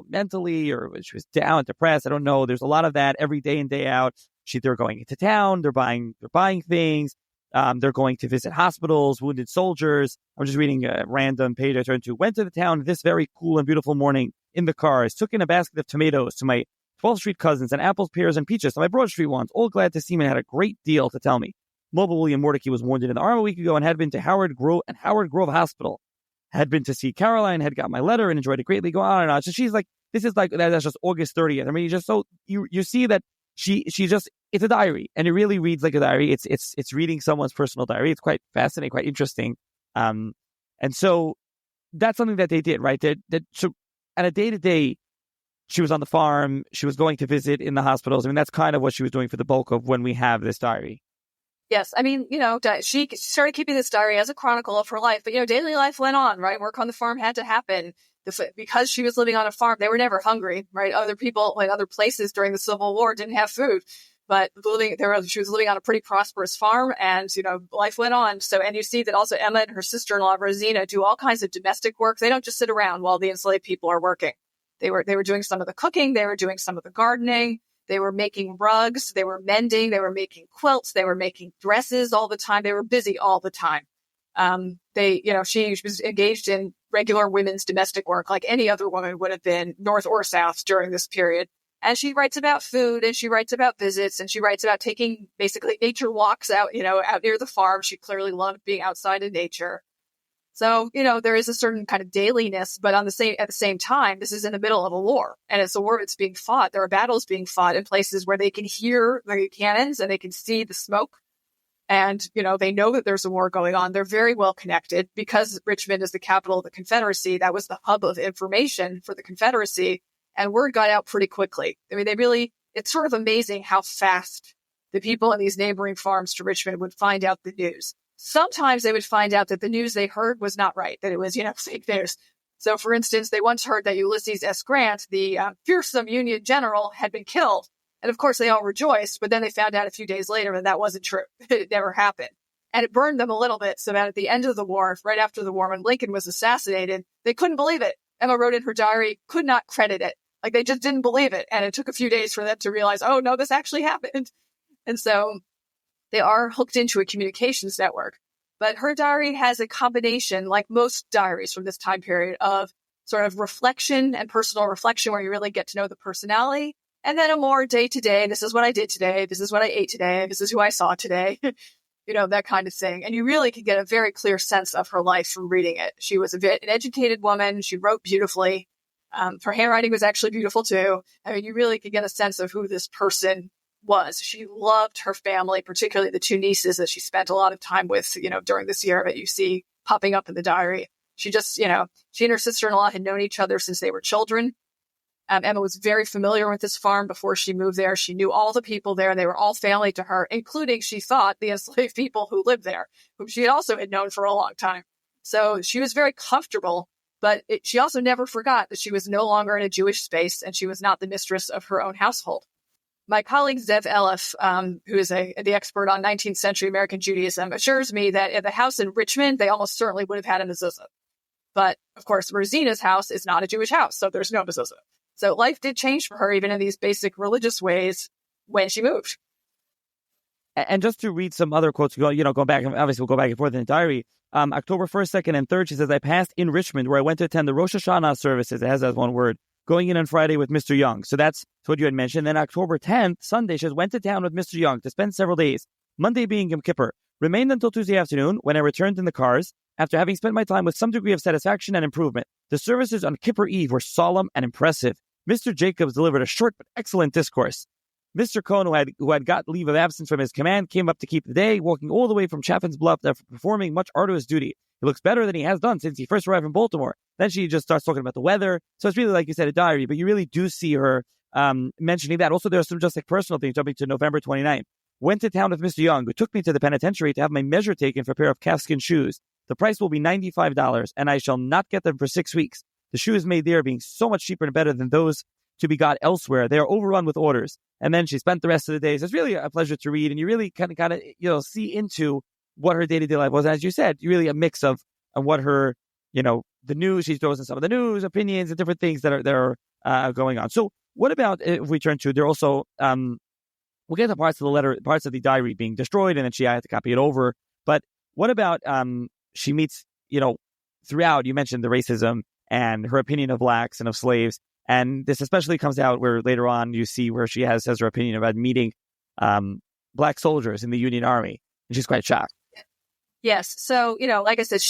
mentally, or she was down, depressed. I don't know. There's a lot of that every day in, day out. They're going into town. They're buying things. They're going to visit hospitals, wounded soldiers. I'm just reading a random page I turned to. Went to the town this very cool and beautiful morning in the cars. Took in a basket of tomatoes to my 12th Street cousins, and apples, pears, and peaches to my Broad Street ones. All glad to see me and had a great deal to tell me. Mobile William Mordecai was wounded in the arm a week ago and had been to Howard Grove Hospital. Had been to see Caroline, had got my letter and enjoyed it greatly. Go on and on. So she's like, this is like, that's just August 30th. I mean, you see that she just, it's a diary, and it really reads like a diary. It's reading someone's personal diary. It's quite fascinating, quite interesting. And so that's something that they did, right? So on a day-to-day, she was on the farm. She was going to visit in the hospitals. I mean, that's kind of what she was doing for the bulk of when we have this diary. Yes. I mean, she started keeping this diary as a chronicle of her life, but, daily life went on, right? Work on the farm had to happen. Because she was living on a farm, they were never hungry, right? Other people in other places during the Civil War didn't have food, but she was living on a pretty prosperous farm, and, life went on. So, and you see that also Emma and her sister-in-law, Rosina, do all kinds of domestic work. They don't just sit around while the enslaved people are working. They were doing some of the cooking. They were doing some of the gardening. They were making rugs. They were mending. They were making quilts. They were making dresses all the time. They were busy all the time. She was engaged in regular women's domestic work like any other woman would have been, North or South, during this period. And she writes about food, and she writes about visits, and she writes about taking basically nature walks out near the farm. She clearly loved being outside in nature. So, there is a certain kind of dailiness, but at the same time, this is in the middle of a war, and it's a war that's being fought. There are battles being fought in places where they can hear the cannons and they can see the smoke. And, they know that there's a war going on. They're very well connected because Richmond is the capital of the Confederacy. That was the hub of information for the Confederacy. And word got out pretty quickly. I mean, it's sort of amazing how fast the people in these neighboring farms to Richmond would find out the news. Sometimes they would find out that the news they heard was not right, that it was, fake news. So, for instance, they once heard that Ulysses S. Grant, the fearsome Union general, had been killed. And of course, they all rejoiced, but then they found out a few days later that wasn't true. It never happened. And it burned them a little bit, so that at the end of the war, right after the war, when Lincoln was assassinated, they couldn't believe it. Emma wrote in her diary, could not credit it. Like, they just didn't believe it. And it took a few days for them to realize, oh, no, this actually happened. And so they are hooked into a communications network. But her diary has a combination, like most diaries from this time period, of sort of reflection and personal reflection, where you really get to know the personality. And then a more day-to-day, this is what I did today, this is what I ate today, this is who I saw today, that kind of thing. And you really can get a very clear sense of her life from reading it. She was an educated woman. She wrote beautifully. Her handwriting was actually beautiful, too. I mean, you really could get a sense of who this person was. She loved her family, particularly the two nieces that she spent a lot of time with, during this year that you see popping up in the diary. She just, she and her sister-in-law had known each other since they were children. Emma was very familiar with this farm before she moved there. She knew all the people there. They were all family to her, including, she thought, the enslaved people who lived there, whom she also had known for a long time. So she was very comfortable, but she also never forgot that she was no longer in a Jewish space, and she was not the mistress of her own household. My colleague Zev Elif, who is the expert on 19th century American Judaism, assures me that at the house in Richmond, they almost certainly would have had a mezuzah. But, of course, Rosina's house is not a Jewish house, so there's no mezuzah. So life did change for her, even in these basic religious ways, when she moved. And just to read some other quotes, going back, obviously we'll go back and forth in the diary. October 1st, 2nd, and 3rd, she says, I passed in Richmond where I went to attend the Rosh Hashanah services. It has that one word. Going in on Friday with Mr. Young. So that's what you had mentioned. Then October 10th, Sunday, she says, went to town with Mr. Young to spend several days. Monday being Yom Kippur. Remained until Tuesday afternoon when I returned in the cars after having spent my time with some degree of satisfaction and improvement. The services on Kippur Eve were solemn and impressive. Mr. Jacobs delivered a short but excellent discourse. Mr. Cohn, who had got leave of absence from his command, came up to keep the day, walking all the way from Chaffin's Bluff after performing much arduous duty. He looks better than he has done since he first arrived in Baltimore. Then she just starts talking about the weather. So it's really, like you said, a diary, but you really do see her mentioning that. Also, there's some just like personal things, jumping to November 29th. Went to town with Mr. Young, who took me to the penitentiary to have my measure taken for a pair of calfskin shoes. The price will be $95, and I shall not get them for 6 weeks. The shoes made there being so much cheaper and better than those to be got elsewhere. They are overrun with orders. And then she spent the rest of the day. So it's really a pleasure to read, and you really kind of see into what her day-to-day life was. As you said, really a mix of what her, the news, she throws in some of the news, opinions, and different things that are going on. So what about if we turn to, there also, we'll get to parts of the letter, parts of the diary being destroyed, and then she had to copy it over. But what about she meets, throughout, you mentioned the racism and her opinion of blacks and of slaves. And this especially comes out where later on you see where she says her opinion about meeting black soldiers in the Union Army. And she's quite shocked. Yes. So, like I said,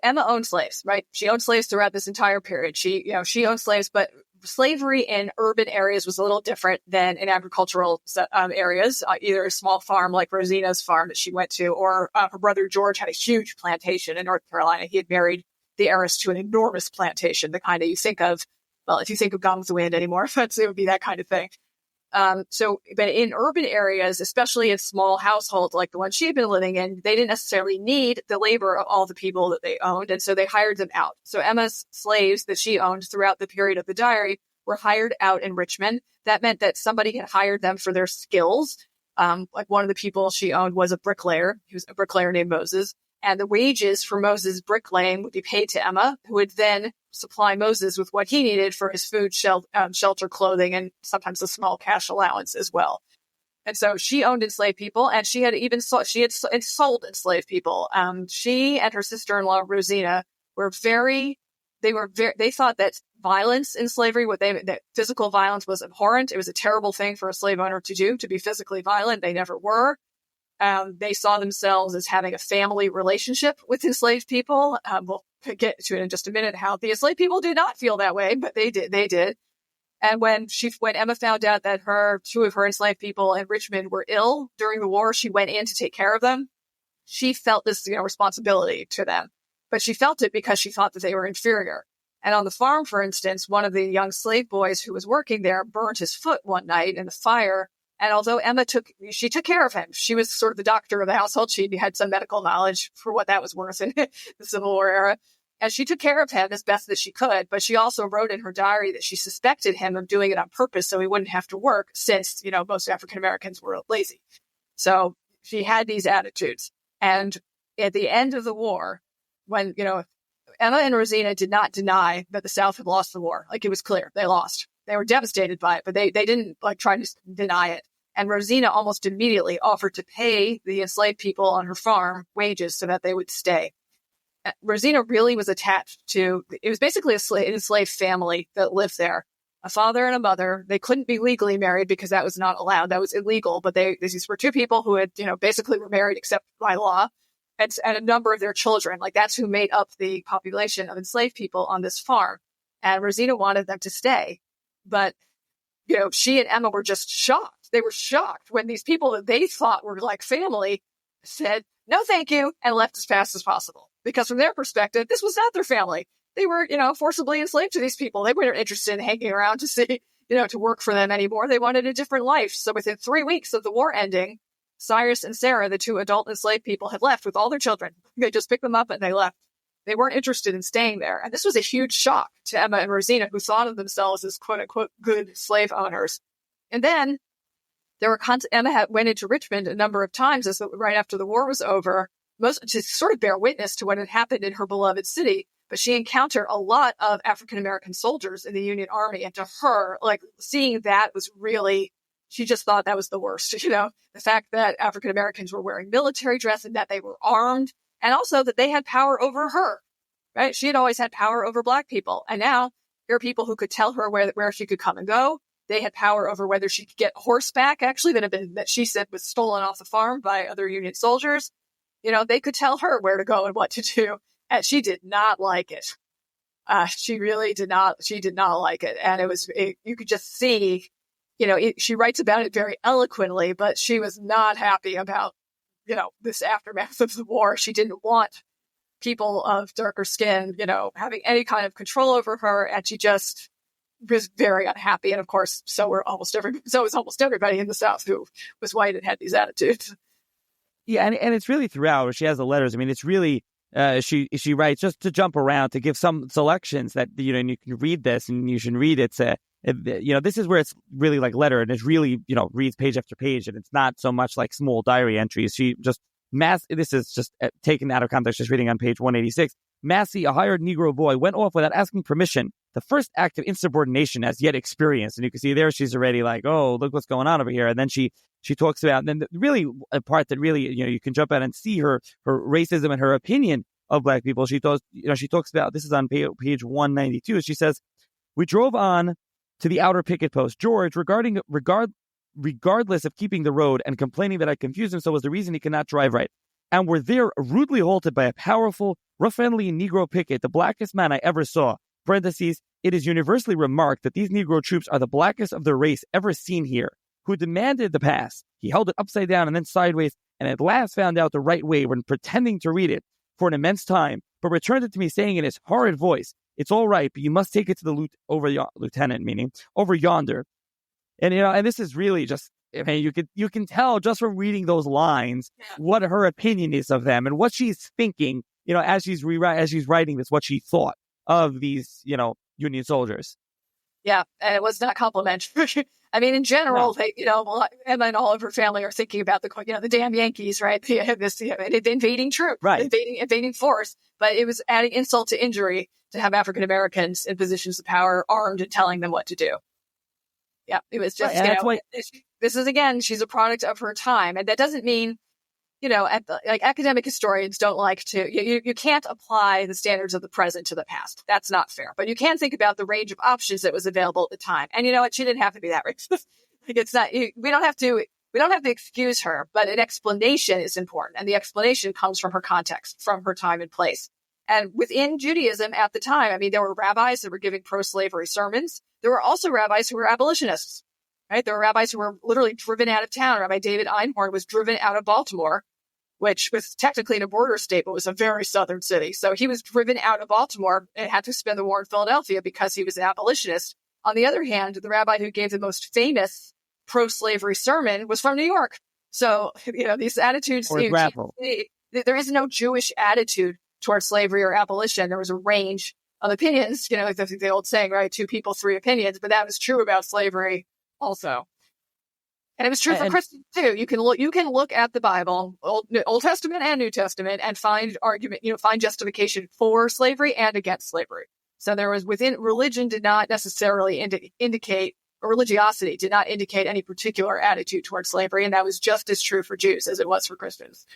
Emma owned slaves, right? She owned slaves throughout this entire period. She owned slaves, but slavery in urban areas was a little different than in agricultural areas, either a small farm like Rosina's farm that she went to, or her brother George had a huge plantation in North Carolina. He had married the heiress to an enormous plantation, the kind that you think of, well, if you think of Gone with the Wind anymore, it would be that kind of thing. But in urban areas, especially in small households like the one she'd been living in, they didn't necessarily need the labor of all the people that they owned, and so they hired them out. So Emma's slaves that she owned throughout the period of the diary were hired out in Richmond. That meant that somebody had hired them for their skills. Like one of the people she owned was a bricklayer. He was a bricklayer named Moses. And the wages for Moses' bricklaying would be paid to Emma, who would then supply Moses with what he needed for his food, shelter, clothing, and sometimes a small cash allowance as well. And so she owned enslaved people, and she had sold enslaved people. She and her sister-in-law Rosina they thought that violence in slavery, that physical violence was abhorrent. It was a terrible thing for a slave owner to do, to be physically violent. They never were. They saw themselves as having a family relationship with enslaved people. We'll get to it in just a minute how the enslaved people did not feel that way, but they did. And when Emma found out that two of her enslaved people in Richmond were ill during the war, she went in to take care of them. She felt this, responsibility to them, but she felt it because she thought that they were inferior. And on the farm, for instance, one of the young slave boys who was working there burned his foot one night in the fire. And although Emma took care of him, she was sort of the doctor of the household. She had some medical knowledge for what that was worth in the Civil War era. And she took care of him as best as she could. But she also wrote in her diary that she suspected him of doing it on purpose so he wouldn't have to work, since, most African Americans were lazy. So she had these attitudes. And at the end of the war, when, Emma and Rosina did not deny that the South had lost the war. Like, it was clear they lost. They were devastated by it, but they didn't try to deny it. And Rosina almost immediately offered to pay the enslaved people on her farm wages so that they would stay. Rosina really was attached to, it was basically an enslaved family that lived there. A father and a mother. They couldn't be legally married because that was not allowed. That was illegal. But these were two people who had, basically were married except by law. And a number of their children. That's who made up the population of enslaved people on this farm. And Rosina wanted them to stay. But, she and Emma were just shocked. They were shocked when these people that they thought were like family said, no, thank you, and left as fast as possible. Because from their perspective, this was not their family. They were, forcibly enslaved to these people. They weren't interested in hanging around to see, to work for them anymore. They wanted a different life. So within 3 weeks of the war ending, Cyrus and Sarah, the two adult enslaved people, had left with all their children. They just picked them up and they left. They weren't interested in staying there. And this was a huge shock to Emma and Rosina, who thought of themselves as quote unquote good slave owners. And then Emma went into Richmond a number of times right after the war was over, to sort of bear witness to what had happened in her beloved city. But she encountered a lot of African American soldiers in the Union Army. And to her, seeing that was really she just thought that was the worst. The fact that African Americans were wearing military dress and that they were armed, and also that they had power over her, right? She had always had power over Black people. And now there are people who could tell her where she could come and go. They had power over whether she could get horseback, actually, that she said was stolen off the farm by other Union soldiers. They could tell her where to go and what to do. And she did not like it. She really did not. She did not like it. And you could just see, she writes about it very eloquently, but she was not happy about, this aftermath of the war. She didn't want people of darker skin, having any kind of control over her. And she just was very unhappy. And of course, so was almost everybody in the South who was white and had these attitudes. Yeah, and it's really throughout where she has the letters. I mean, it's really she writes, just to jump around, to give some selections that and you can read this and you should read it. This is where it's really like letter, and it really reads page after page, and it's not so much like small diary entries. She just this is just taken out of context. Just reading on page 186. Massey, a hired Negro boy, went off without asking permission. The first act of insubordination as yet experienced. And you can see there she's already like, oh, look what's going on over here. And then she talks about, and then really a part that really, you can jump out and see her racism and her opinion of Black people. She talks about, this is on page 192. She says, we drove on to the outer picket post. George, regardless of keeping the road and complaining that I confused him, so was the reason he could not drive right. And were there rudely halted by a powerful, rough-friendly Negro picket, the blackest man I ever saw. Parentheses, it is universally remarked that these Negro troops are the blackest of their race ever seen here, who demanded the pass. He held it upside down and then sideways, and at last found out the right way when pretending to read it for an immense time, but returned it to me saying in his horrid voice, it's all right, but you must take it to the lieutenant, meaning over yonder. And, and this is really just, I mean, you can tell just from reading those lines what her opinion is of them and what she's thinking, as she's writing this, what she thought of these, Union soldiers. Yeah, and it was not complimentary. I mean, in general, no. Emma and all of her family are thinking about the damn Yankees, right? The invading troop, right? Invading force. But it was adding insult to injury to have African Americans in positions of power armed and telling them what to do. Yeah, it was just, this is, again, she's a product of her time. And that doesn't mean, academic historians don't like to, you can't apply the standards of the present to the past. That's not fair. But you can think about the range of options that was available at the time. And you know what? She didn't have to be that racist. It's not, we don't have to excuse her, but an explanation is important. And the explanation comes from her context, from her time and place. And within Judaism at the time, I mean, there were rabbis that were giving pro-slavery sermons. There were also rabbis who were abolitionists, right? There were rabbis who were literally driven out of town. Rabbi David Einhorn was driven out of Baltimore, which was technically in a border state, but was a very southern city. So he was driven out of Baltimore and had to spend the war in Philadelphia because he was an abolitionist. On the other hand, the rabbi who gave the most famous pro-slavery sermon was from New York. So, these attitudes, there is no Jewish attitude towards slavery or abolition. There was a range of opinions, like the old saying, right? 2 people, 3 opinions. But that was true about slavery also. And it was true for Christians too. You can look at the Bible, Old Testament and New Testament, and find find justification for slavery and against slavery. So there was religion did not necessarily indicate, or religiosity did not indicate any particular attitude towards slavery. And that was just as true for Jews as it was for Christians.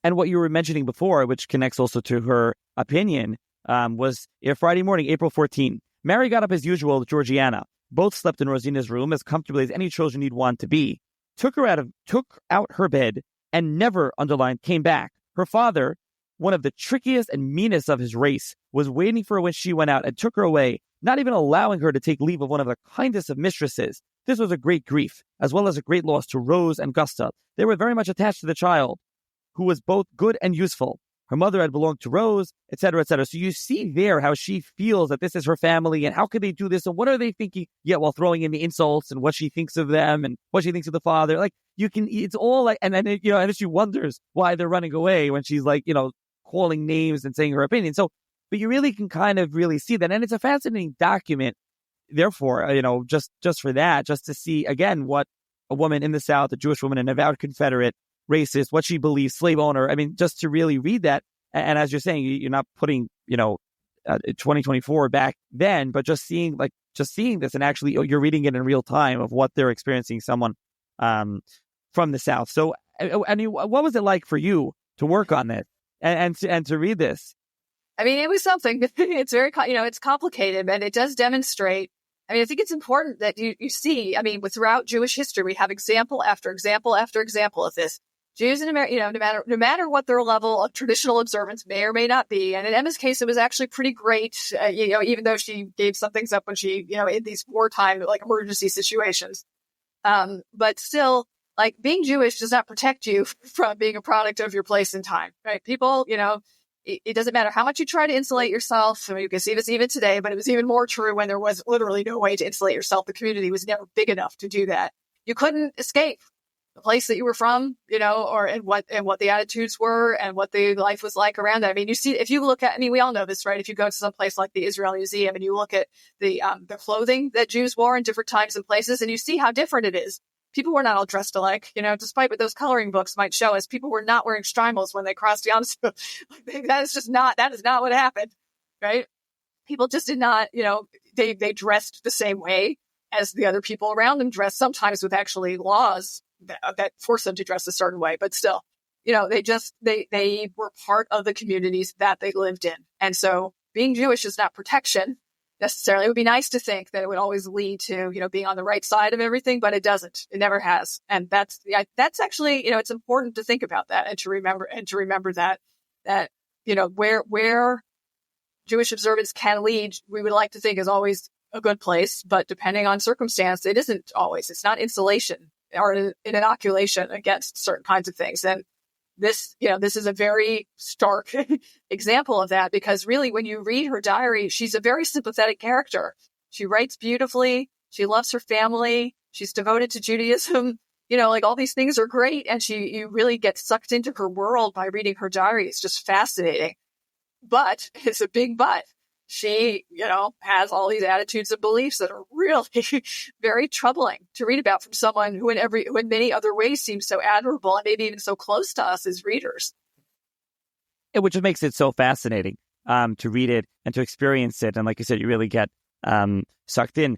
And what you were mentioning before, which connects also to her opinion, was Friday morning, April 14. Mary got up as usual with Georgiana. Both slept in Rosina's room as comfortably as any children need want to be. Took out her bed and never, underlined, came back. Her father, one of the trickiest and meanest of his race, was waiting for her when she went out and took her away, not even allowing her to take leave of one of the kindest of mistresses. This was a great grief, as well as a great loss to Rose and Gusta. They were very much attached to the child, who was both good and useful. Her mother had belonged to Rose, etc., etc. So you see there how she feels that this is her family, and how could they do this, and what are they thinking? Yet while throwing in the insults and what she thinks of them and what she thinks of the father, like it's all like, and then and then she wonders why they're running away when she's like calling names and saying her opinion. So, but you really can kind of really see that, and it's a fascinating document. Therefore, just for that, just to see again what a woman in the South, a Jewish woman, an avowed Confederate, racist, what she believes, slave owner. I mean, just to really read that. And as you're saying, you're not putting, 2024 back then, but just seeing this and actually you're reading it in real time of what they're experiencing, someone from the South. So, I mean, what was it like for you to work on this and to read this? I mean, it was something. It's very, it's complicated, but it does demonstrate. I mean, I think it's important that you see, I mean, throughout Jewish history, we have example after example after example of this. Jews in America, no matter what their level of traditional observance may or may not be. And in Emma's case, it was actually pretty great, even though she gave some things up when she, in these wartime, like emergency situations. But still, like, being Jewish does not protect you from being a product of your place and time, right? People, it doesn't matter how much you try to insulate yourself. I mean, you can see this even today, but it was even more true when there was literally no way to insulate yourself. The community was never big enough to do that. You couldn't escape the place that you were from, and what the attitudes were and what the life was like around that. I mean, you see, if you look at, I mean, we all know this, right? If you go to some place like the Israel Museum and you look at the clothing that Jews wore in different times and places, and you see how different it is. People were not all dressed alike, despite what those coloring books might show us. People were not wearing shtreimels when they crossed the Amstel. That is not what happened, right? People just did not, they dressed the same way as the other people around them dressed, sometimes with actually laws that force them to dress a certain way. But still, they were part of the communities that they lived in. And so being Jewish is not protection necessarily. It would be nice to think that it would always lead to, being on the right side of everything, but it doesn't. It never has. And that's actually, it's important to think about that and to remember that, where Jewish observance can lead, we would like to think is always a good place, but depending on circumstance, it isn't always. It's not insulation or an inoculation against certain kinds of things. And this is a very stark example of that, because really when you read her diary, she's a very sympathetic character. She writes beautifully. She loves her family. She's devoted to Judaism. Like, all these things are great. And you really get sucked into her world by reading her diary. It's just fascinating. But it's a big but. She, has all these attitudes and beliefs that are really very troubling to read about from someone who in many other ways seems so admirable and maybe even so close to us as readers. Which makes it so fascinating to read it and to experience it. And like you said, you really get sucked in.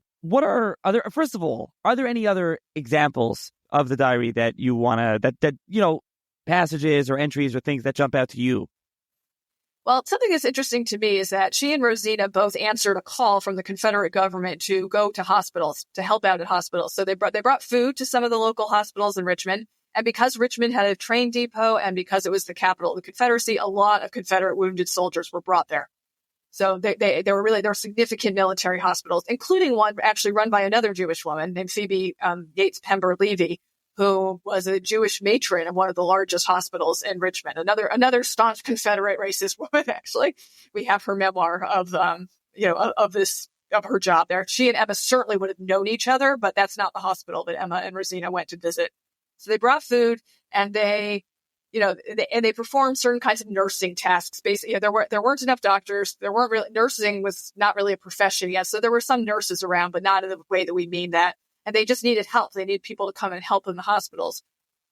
First of all, are there any other examples of the diary that you want to, passages or entries or things that jump out to you? Well, something that's interesting to me is that she and Rosina both answered a call from the Confederate government to go to hospitals, to help out at hospitals. So they brought food to some of the local hospitals in Richmond. And because Richmond had a train depot and because it was the capital of the Confederacy, a lot of Confederate wounded soldiers were brought there. So there were significant military hospitals, including one actually run by another Jewish woman named Phoebe Yates Pember Levy, who was a Jewish matron of one of the largest hospitals in Richmond. Another staunch Confederate racist woman. Actually, we have her memoir of her job there. She and Emma certainly would have known each other, but that's not the hospital that Emma and Rosina went to visit. So they brought food, and they performed certain kinds of nursing tasks. Basically, there weren't enough doctors. Nursing was not really a profession yet. So there were some nurses around, but not in the way that we mean that. And they just needed help. They needed people to come and help in the hospitals.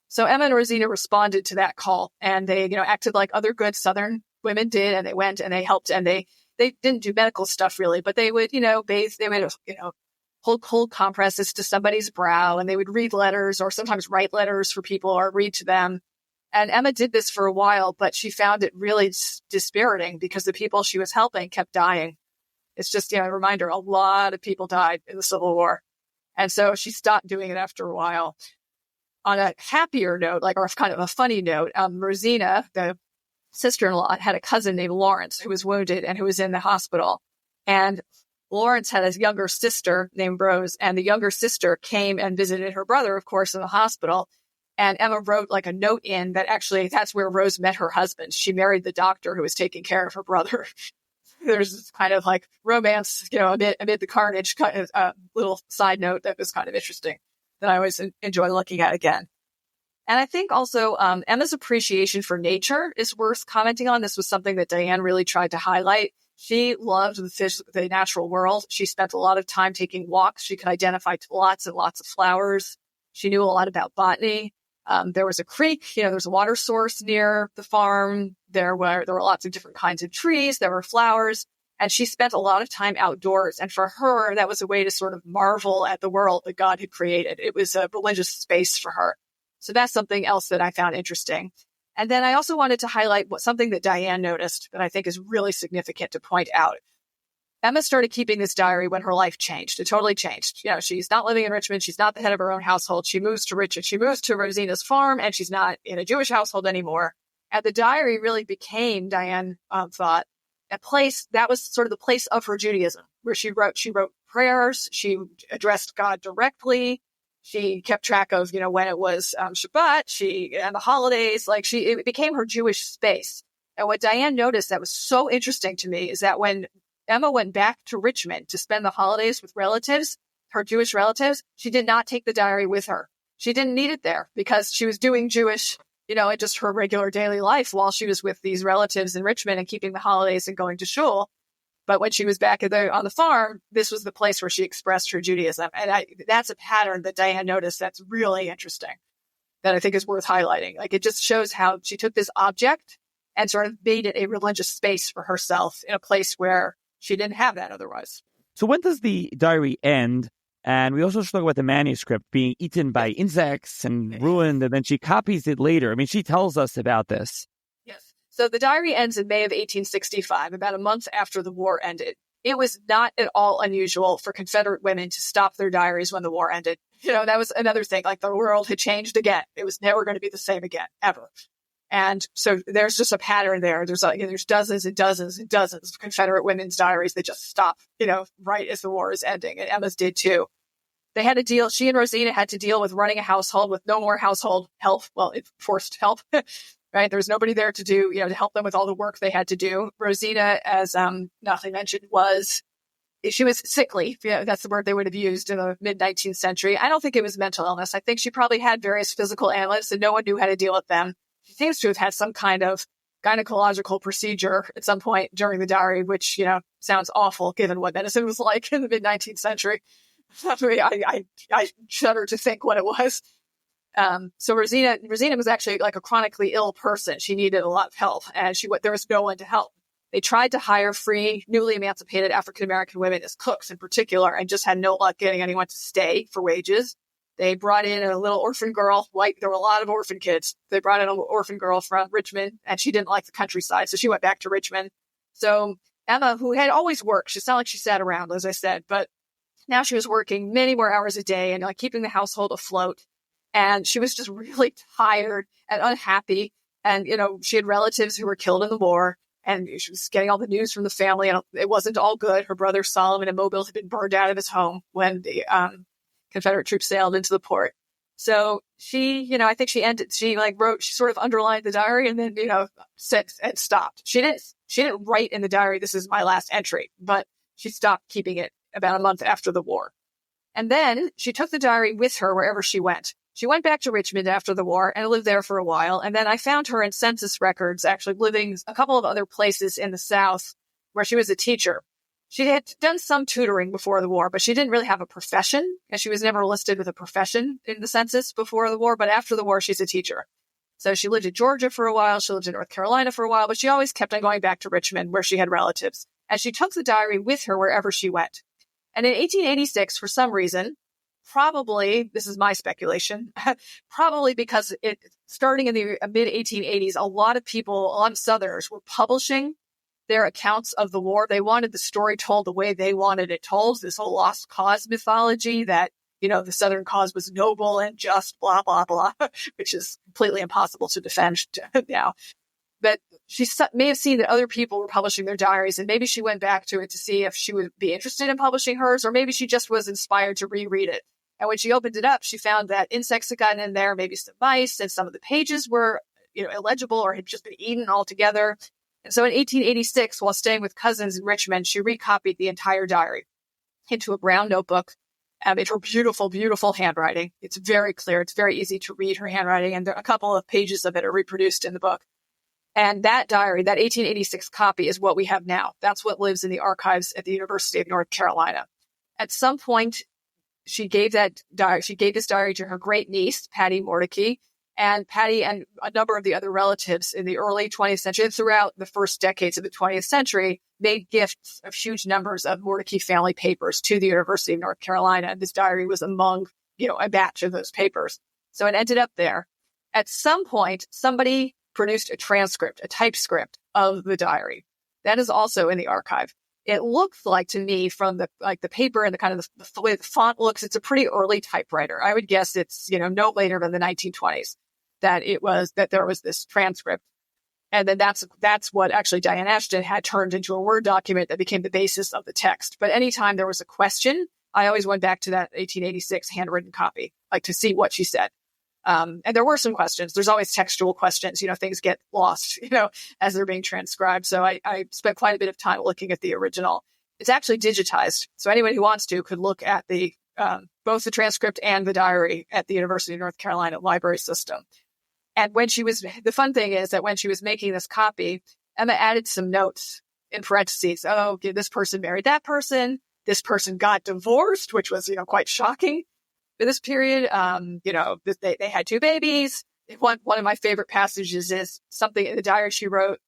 So Emma and Rosina responded to that call, and they, acted like other good Southern women did. And they went and they helped, and they didn't do medical stuff really, but they would, bathe, they would, hold cold compresses to somebody's brow, and they would read letters or sometimes write letters for people or read to them. And Emma did this for a while, but she found it really dispiriting because the people she was helping kept dying. It's just, a reminder, a lot of people died in the Civil War. And so she stopped doing it after a while. On a happier note, or kind of a funny note, Rosina, the sister-in-law, had a cousin named Lawrence who was wounded and who was in the hospital. And Lawrence had a younger sister named Rose, and the younger sister came and visited her brother, of course, in the hospital. And Emma wrote a note in that actually that's where Rose met her husband. She married the doctor who was taking care of her brother. There's this kind of romance, amid the carnage, little side note that was kind of interesting that I always enjoy looking at again. And I think also Emma's appreciation for nature is worth commenting on. This was something that Diane really tried to highlight. She loved the natural world. She spent a lot of time taking walks. She could identify lots and lots of flowers. She knew a lot about botany. There was a creek, there's a water source near the farm. There were lots of different kinds of trees. There were flowers. And she spent a lot of time outdoors. And for her, that was a way to sort of marvel at the world that God had created. It was a religious space for her. So that's something else that I found interesting. And then I also wanted to highlight something that Diane noticed that I think is really significant to point out. Emma started keeping this diary when her life changed. It totally changed. She's not living in Richmond. She's not the head of her own household. She moves to Richmond. She moves to Rosina's farm, and she's not in a Jewish household anymore. And the diary really became, Diane thought, a place that was sort of the place of her Judaism, where she wrote prayers. She addressed God directly. She kept track of, when it was Shabbat, and the holidays. It became her Jewish space. And what Diane noticed that was so interesting to me is that when Emma went back to Richmond to spend the holidays with relatives, her Jewish relatives, she did not take the diary with her. She didn't need it there because she was doing Jewish, just her regular daily life while she was with these relatives in Richmond and keeping the holidays and going to shul. But when she was back on the farm, this was the place where she expressed her Judaism. And that's a pattern that Diane noticed that's really interesting, that I think is worth highlighting. It just shows how she took this object and sort of made it a religious space for herself in a place where she didn't have that otherwise. So when does the diary end? And we also talk about the manuscript being eaten by insects and ruined, and then she copies it later. I mean, she tells us about this. Yes. So the diary ends in May of 1865, about a month after the war ended. It was not at all unusual for Confederate women to stop their diaries when the war ended. That was another thing. The world had changed again. It was never going to be the same again, ever. And so there's just a pattern there. There's dozens and dozens and dozens of Confederate women's diaries that just stop, right as the war is ending. And Emma's did too. They had to deal, she and Rosina had to deal with running a household with no more household help. Well, it forced help, right? There was nobody there to do, to help them with all the work they had to do. Rosina, as Natalie mentioned, she was sickly. That's the word they would have used in the mid-19th century. I don't think it was mental illness. I think she probably had various physical ailments and no one knew how to deal with them. She seems to have had some kind of gynecological procedure at some point during the diary, which, sounds awful given what medicine was like in the mid-19th century. I shudder to think what it was. So Rosina was actually a chronically ill person. She needed a lot of help, and there was no one to help. They tried to hire free, newly emancipated African-American women as cooks in particular, and just had no luck getting anyone to stay for wages. They brought in a little orphan girl. There were a lot of orphan kids. They brought in an orphan girl from Richmond, and she didn't like the countryside, so she went back to Richmond. So Emma, who had always worked, it's not like she sat around, as I said, but now she was working many more hours a day and keeping the household afloat. And she was just really tired and unhappy. And, she had relatives who were killed in the war, and she was getting all the news from the family, and it wasn't all good. Her brother Solomon in Mobile had been burned out of his home when the Confederate troops sailed into the port. So she, I think she sort of underlined the diary and then, said and stopped. She didn't write in the diary, "This is my last entry," but she stopped keeping it about a month after the war. And then she took the diary with her wherever she went. She went back to Richmond after the war and lived there for a while. And then I found her in census records, actually living a couple of other places in the South where she was a teacher. She had done some tutoring before the war, but she didn't really have a profession, and she was never listed with a profession in the census before the war. But after the war, she's a teacher. So she lived in Georgia for a while. She lived in North Carolina for a while, but she always kept on going back to Richmond where she had relatives. And she took the diary with her wherever she went. And in 1886, for some reason, probably, this is my speculation, probably because starting in the mid-1880s, a lot of Southerners were publishing their accounts of the war. They wanted the story told the way they wanted it told, this whole lost cause mythology that, the Southern cause was noble and just, blah, blah, blah, which is completely impossible to defend now. But she may have seen that other people were publishing their diaries, and maybe she went back to it to see if she would be interested in publishing hers, or maybe she just was inspired to reread it. And when she opened it up, she found that insects had gotten in there, maybe some mice, and some of the pages were, illegible or had just been eaten altogether. And so in 1886, while staying with cousins in Richmond, she recopied the entire diary into a brown notebook in her beautiful, beautiful handwriting. It's very clear. It's very easy to read her handwriting, and a couple of pages of it are reproduced in the book. And that diary, that 1886 copy, is what we have now. That's what lives in the archives at the University of North Carolina. At some point, she gave this diary to her great niece, Patty Mordecai, And Patty and a number of the other relatives in the early 20th century and throughout the first decades of the 20th century made gifts of huge numbers of Mordecai family papers to the University of North Carolina. And this diary was among, a batch of those papers. So it ended up there. At some point, somebody produced a transcript, a typescript of the diary. That is also in the archive. It looks like to me from the paper and the kind of the way the font looks, it's a pretty early typewriter. I would guess it's, no later than the 1920s that there was this transcript. And then that's what actually Diane Ashton had turned into a Word document that became the basis of the text. But anytime there was a question, I always went back to that 1886 handwritten copy, to see what she said. And there were some questions. There's always textual questions. Things get lost, as they're being transcribed. So I spent quite a bit of time looking at the original. It's actually digitized. So anyone who wants to could look at the both the transcript and the diary at the University of North Carolina library system. And the fun thing is that when she was making this copy, Emma added some notes in parentheses. Oh, okay, this person married that person. This person got divorced, which was, quite shocking for this period. They had 2 babies. One of my favorite passages is something in the diary she wrote.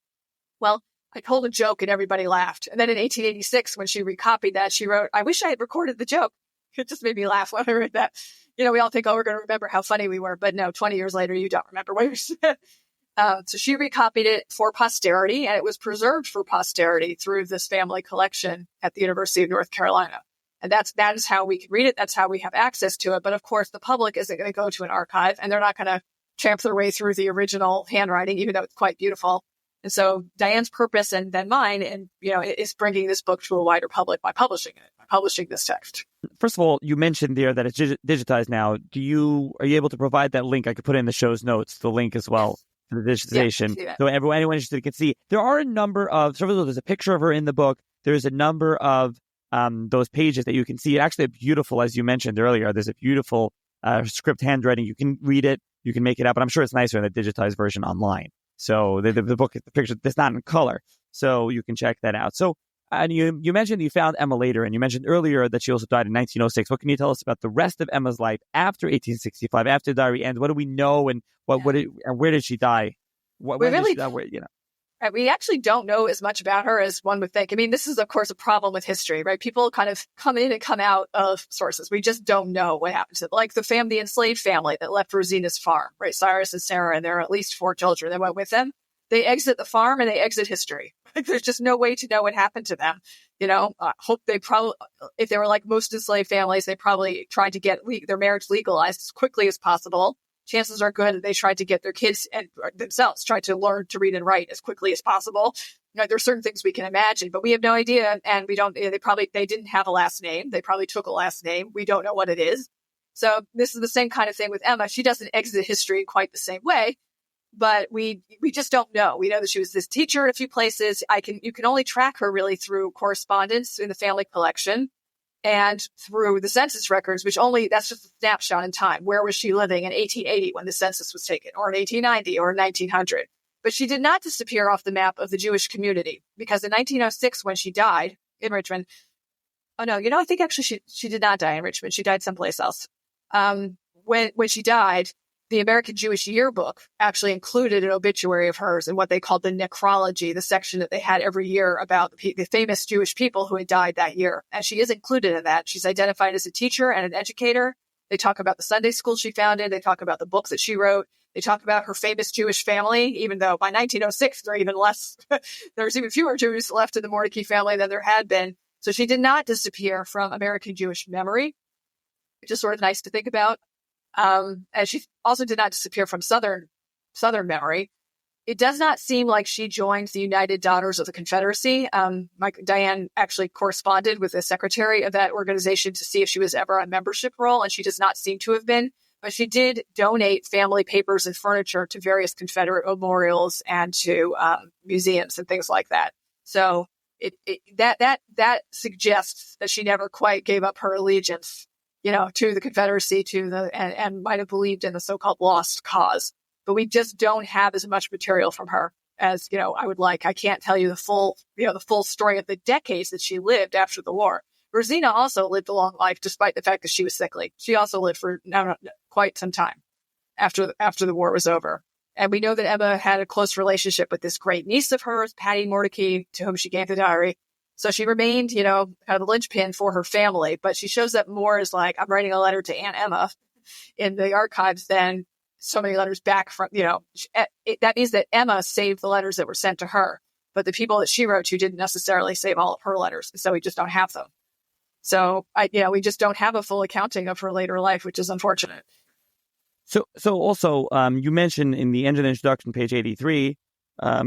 Well, I told a joke and everybody laughed. And then in 1886, when she recopied that, she wrote, I wish I had recorded the joke. It just made me laugh when I read that. We all think, we're going to remember how funny we were. But no, 20 years later, you don't remember what you said. So she recopied it for posterity, and it was preserved for posterity through this family collection at the University of North Carolina. And that is how we can read it. That's how we have access to it. But of course, the public isn't going to go to an archive, and they're not going to tramp their way through the original handwriting, even though it's quite beautiful. And so Diane's purpose and then mine, is bringing this book to a wider public by publishing it, by publishing this text. First of all, you mentioned there that it's digitized now. Are you able to provide that link? I could put it in the show's notes, the link as well, to the digitization. Yeah, so anyone interested can see. There are a number of, there's a picture of her in the book. There's a number of those pages that you can see. Actually, beautiful, as you mentioned earlier. There's a beautiful script handwriting. You can read it. You can make it out, but I'm sure it's nicer in the digitized version online. So the book, the picture, it's not in color. So you can check that out. So, and you mentioned you found Emma later, and you mentioned earlier that she also died in 1906. What can you tell us about the rest of Emma's life after 1865, after the diary ends? What do we know, and where did she die? We actually don't know as much about her as one would think. I mean, this is, of course, a problem with history, right? People kind of come in and come out of sources. We just don't know what happened to them. Like the enslaved family that left Rosina's farm, right? Cyrus and Sarah, and there are at least 4 children that went with them. They exit the farm and they exit history. There's just no way to know what happened to them. I hope if they were like most enslaved families, they probably tried to get their marriage legalized as quickly as possible. Chances are good that they tried to get their kids and themselves tried to learn to read and write as quickly as possible. There are certain things we can imagine, but we have no idea. And we don't, they didn't have a last name. They probably took a last name. We don't know what it is. So this is the same kind of thing with Emma. She doesn't exit history quite the same way, but we just don't know. We know that she was this teacher in a few places. You can only track her really through correspondence in the family collection and through the census records, that's just a snapshot in time. Where was she living in 1880 when the census was taken, or in 1890, or in 1900? But she did not disappear off the map of the Jewish community, because in 1906, when she died in Richmond, I think actually she did not die in Richmond. She died someplace else. When she died, the American Jewish Yearbook actually included an obituary of hers in what they called the necrology, the section that they had every year about the famous Jewish people who had died that year. And she is included in that. She's identified as a teacher and an educator. They talk about the Sunday school she founded. They talk about the books that she wrote. They talk about her famous Jewish family, even though by 1906, there are even less. There's even fewer Jews left in the Mordecai family than there had been. So she did not disappear from American Jewish memory, which is sort of nice to think about. And she also did not disappear from Southern memory. It does not seem like she joined the United Daughters of the Confederacy. Diane actually corresponded with the secretary of that organization to see if she was ever on membership roll, and she does not seem to have been. But she did donate family papers and furniture to various Confederate memorials and to museums and things like that. So that suggests that she never quite gave up her allegiance, to the Confederacy, and might have believed in the so-called lost cause. But we just don't have as much material from her as, I would like. I can't tell you the full story of the decades that she lived after the war. Rosina also lived a long life, despite the fact that she was sickly. She also lived for quite some time after the war was over. And we know that Emma had a close relationship with this great niece of hers, Patty Mordecai, to whom she gave the diary. So she remained, kind of the linchpin for her family. But she shows up more as like, I'm writing a letter to Aunt Emma in the archives than so many letters back from, that means that Emma saved the letters that were sent to her. But the people that she wrote to didn't necessarily save all of her letters. So we just don't have them. So, we just don't have a full accounting of her later life, which is unfortunate. So also, you mentioned in the end of the introduction, page 83,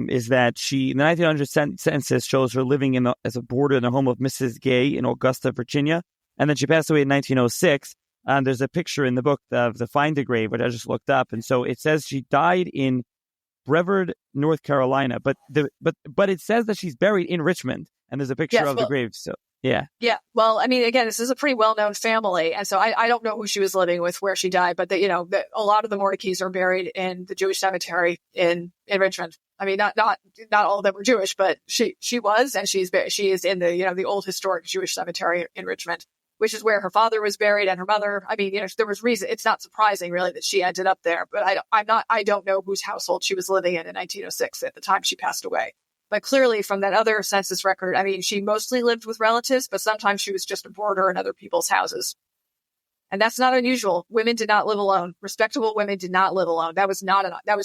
is that the 1900 census shows her living as a boarder in the home of Mrs. Gay in Augusta, Virginia. And then she passed away in 1906. There's a picture in the book of the Finder grave, which I just looked up. And so it says she died in Brevard, North Carolina. But it says that she's buried in Richmond. And there's a picture of the grave. So, yeah. Yeah. Well, I mean, again, this is a pretty well-known family. And so I don't know who she was living with, where she died, but a lot of the Mordecays are buried in the Jewish cemetery in Richmond. I mean, not all of them were Jewish, but she was, and she is in the old historic Jewish cemetery in Richmond, which is where her father was buried and her mother. I mean, there was reason. It's not surprising really that she ended up there, but I don't know whose household she was living in 1906 at the time she passed away. But clearly from that other census record, I mean, she mostly lived with relatives, but sometimes she was just a boarder in other people's houses. And that's not unusual. Women did not live alone. Respectable women did not live alone. That was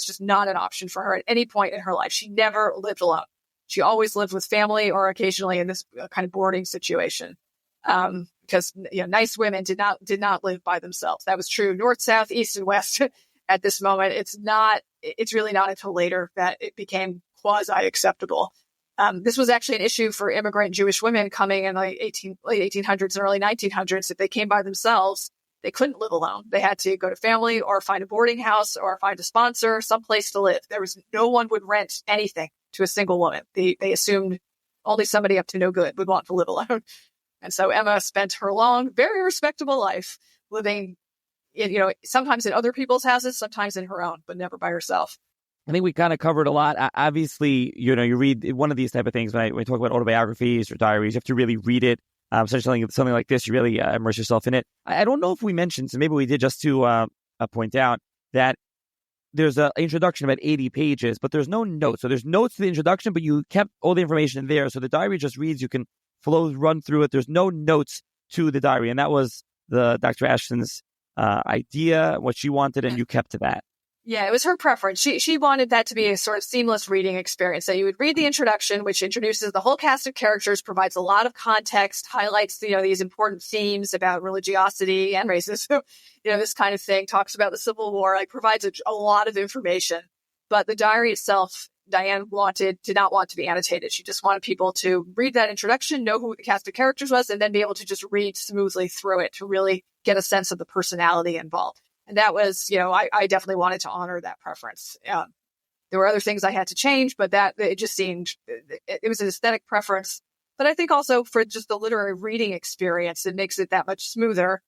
just not an option for her at any point in her life. She never lived alone. She always lived with family or occasionally in this kind of boarding situation. Because nice women did not live by themselves. That was true north, south, east, and west at this moment. It's really not until later that it became quasi-acceptable. This was actually an issue for immigrant Jewish women coming in the late 1800s and early 1900s. If they came by themselves, they couldn't live alone. They had to go to family or find a boarding house or find a sponsor, someplace to live. No one would rent anything to a single woman. They assumed only somebody up to no good would want to live alone. And so Emma spent her long, very respectable life living sometimes in other people's houses, sometimes in her own, but never by herself. I think we kind of covered a lot. Obviously, you read one of these type of things when we talk about autobiographies or diaries, you have to really read it. Something like this, you really immerse yourself in it. I don't know if we mentioned, so maybe we did, just to point out that there's an introduction about 80 pages, but there's no notes. So there's notes to the introduction, but you kept all the information there. So the diary just reads, you can run through it. There's no notes to the diary. And that was Dr. Ashton's idea, what she wanted, and you kept to that. Yeah, it was her preference. She wanted that to be a sort of seamless reading experience. So you would read the introduction, which introduces the whole cast of characters, provides a lot of context, highlights these important themes about religiosity and racism, this kind of thing, talks about the Civil War, provides a lot of information. But the diary itself, Diane did not want to be annotated. She just wanted people to read that introduction, know who the cast of characters was, and then be able to just read smoothly through it to really get a sense of the personality involved. And that was, I definitely wanted to honor that preference. There were other things I had to change, but it just seemed, it was an aesthetic preference. But I think also for just the literary reading experience, it makes it that much smoother.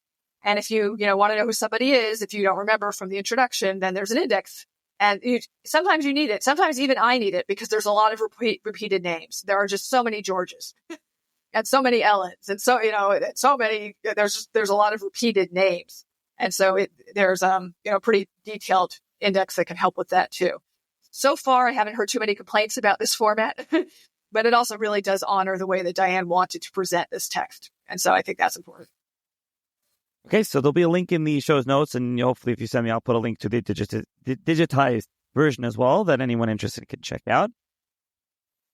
And if you, want to know who somebody is, if you don't remember from the introduction, then there's an index. And sometimes you need it. Sometimes even I need it, because there's a lot of repeated names. There are just so many Georges and so many Ellens. And so, so many, there's a lot of repeated names. And so there's pretty detailed index that can help with that too. So far, I haven't heard too many complaints about this format, but it also really does honor the way that Diane wanted to present this text. And so I think that's important. Okay, so there'll be a link in the show's notes, and hopefully if you send me, I'll put a link to the digitized version as well that anyone interested can check out.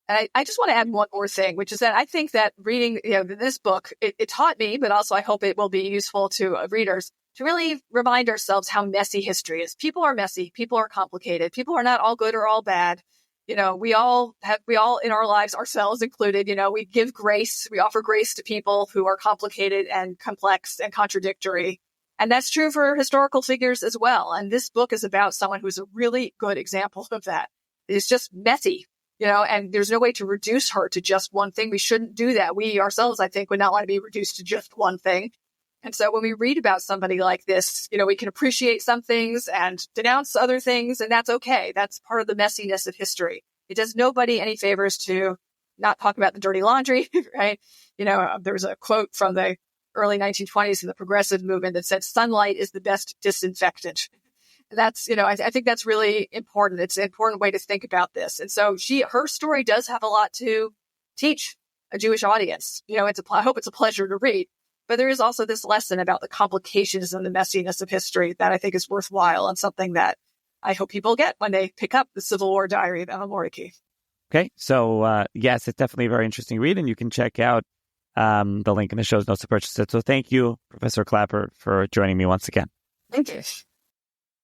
I just want to add one more thing, which is that I think that reading this book, it taught me, but also I hope it will be useful to readers, to really remind ourselves how messy history is. People are messy. People are complicated. People are not all good or all bad. We all in our lives, ourselves included, we give grace. We offer grace to people who are complicated and complex and contradictory. And that's true for historical figures as well. And this book is about someone who's a really good example of that. It's just messy, and there's no way to reduce her to just one thing. We shouldn't do that. We ourselves, I think, would not want to be reduced to just one thing. And so when we read about somebody like this, we can appreciate some things and denounce other things, and that's okay. That's part of the messiness of history. It does nobody any favors to not talk about the dirty laundry, right? There was a quote from the early 1920s in the progressive movement that said, sunlight is the best disinfectant. that's, I think that's really important. It's an important way to think about this. And so her story does have a lot to teach a Jewish audience. I hope it's a pleasure to read. But there is also this lesson about the complications and the messiness of history that I think is worthwhile and something that I hope people get when they pick up the Civil War diary of Emma Mordecai. Okay. So, yes, it's definitely a very interesting read, and you can check out the link in the show's notes to purchase it. So thank you, Professor Klapper, for joining me once again. Thank you.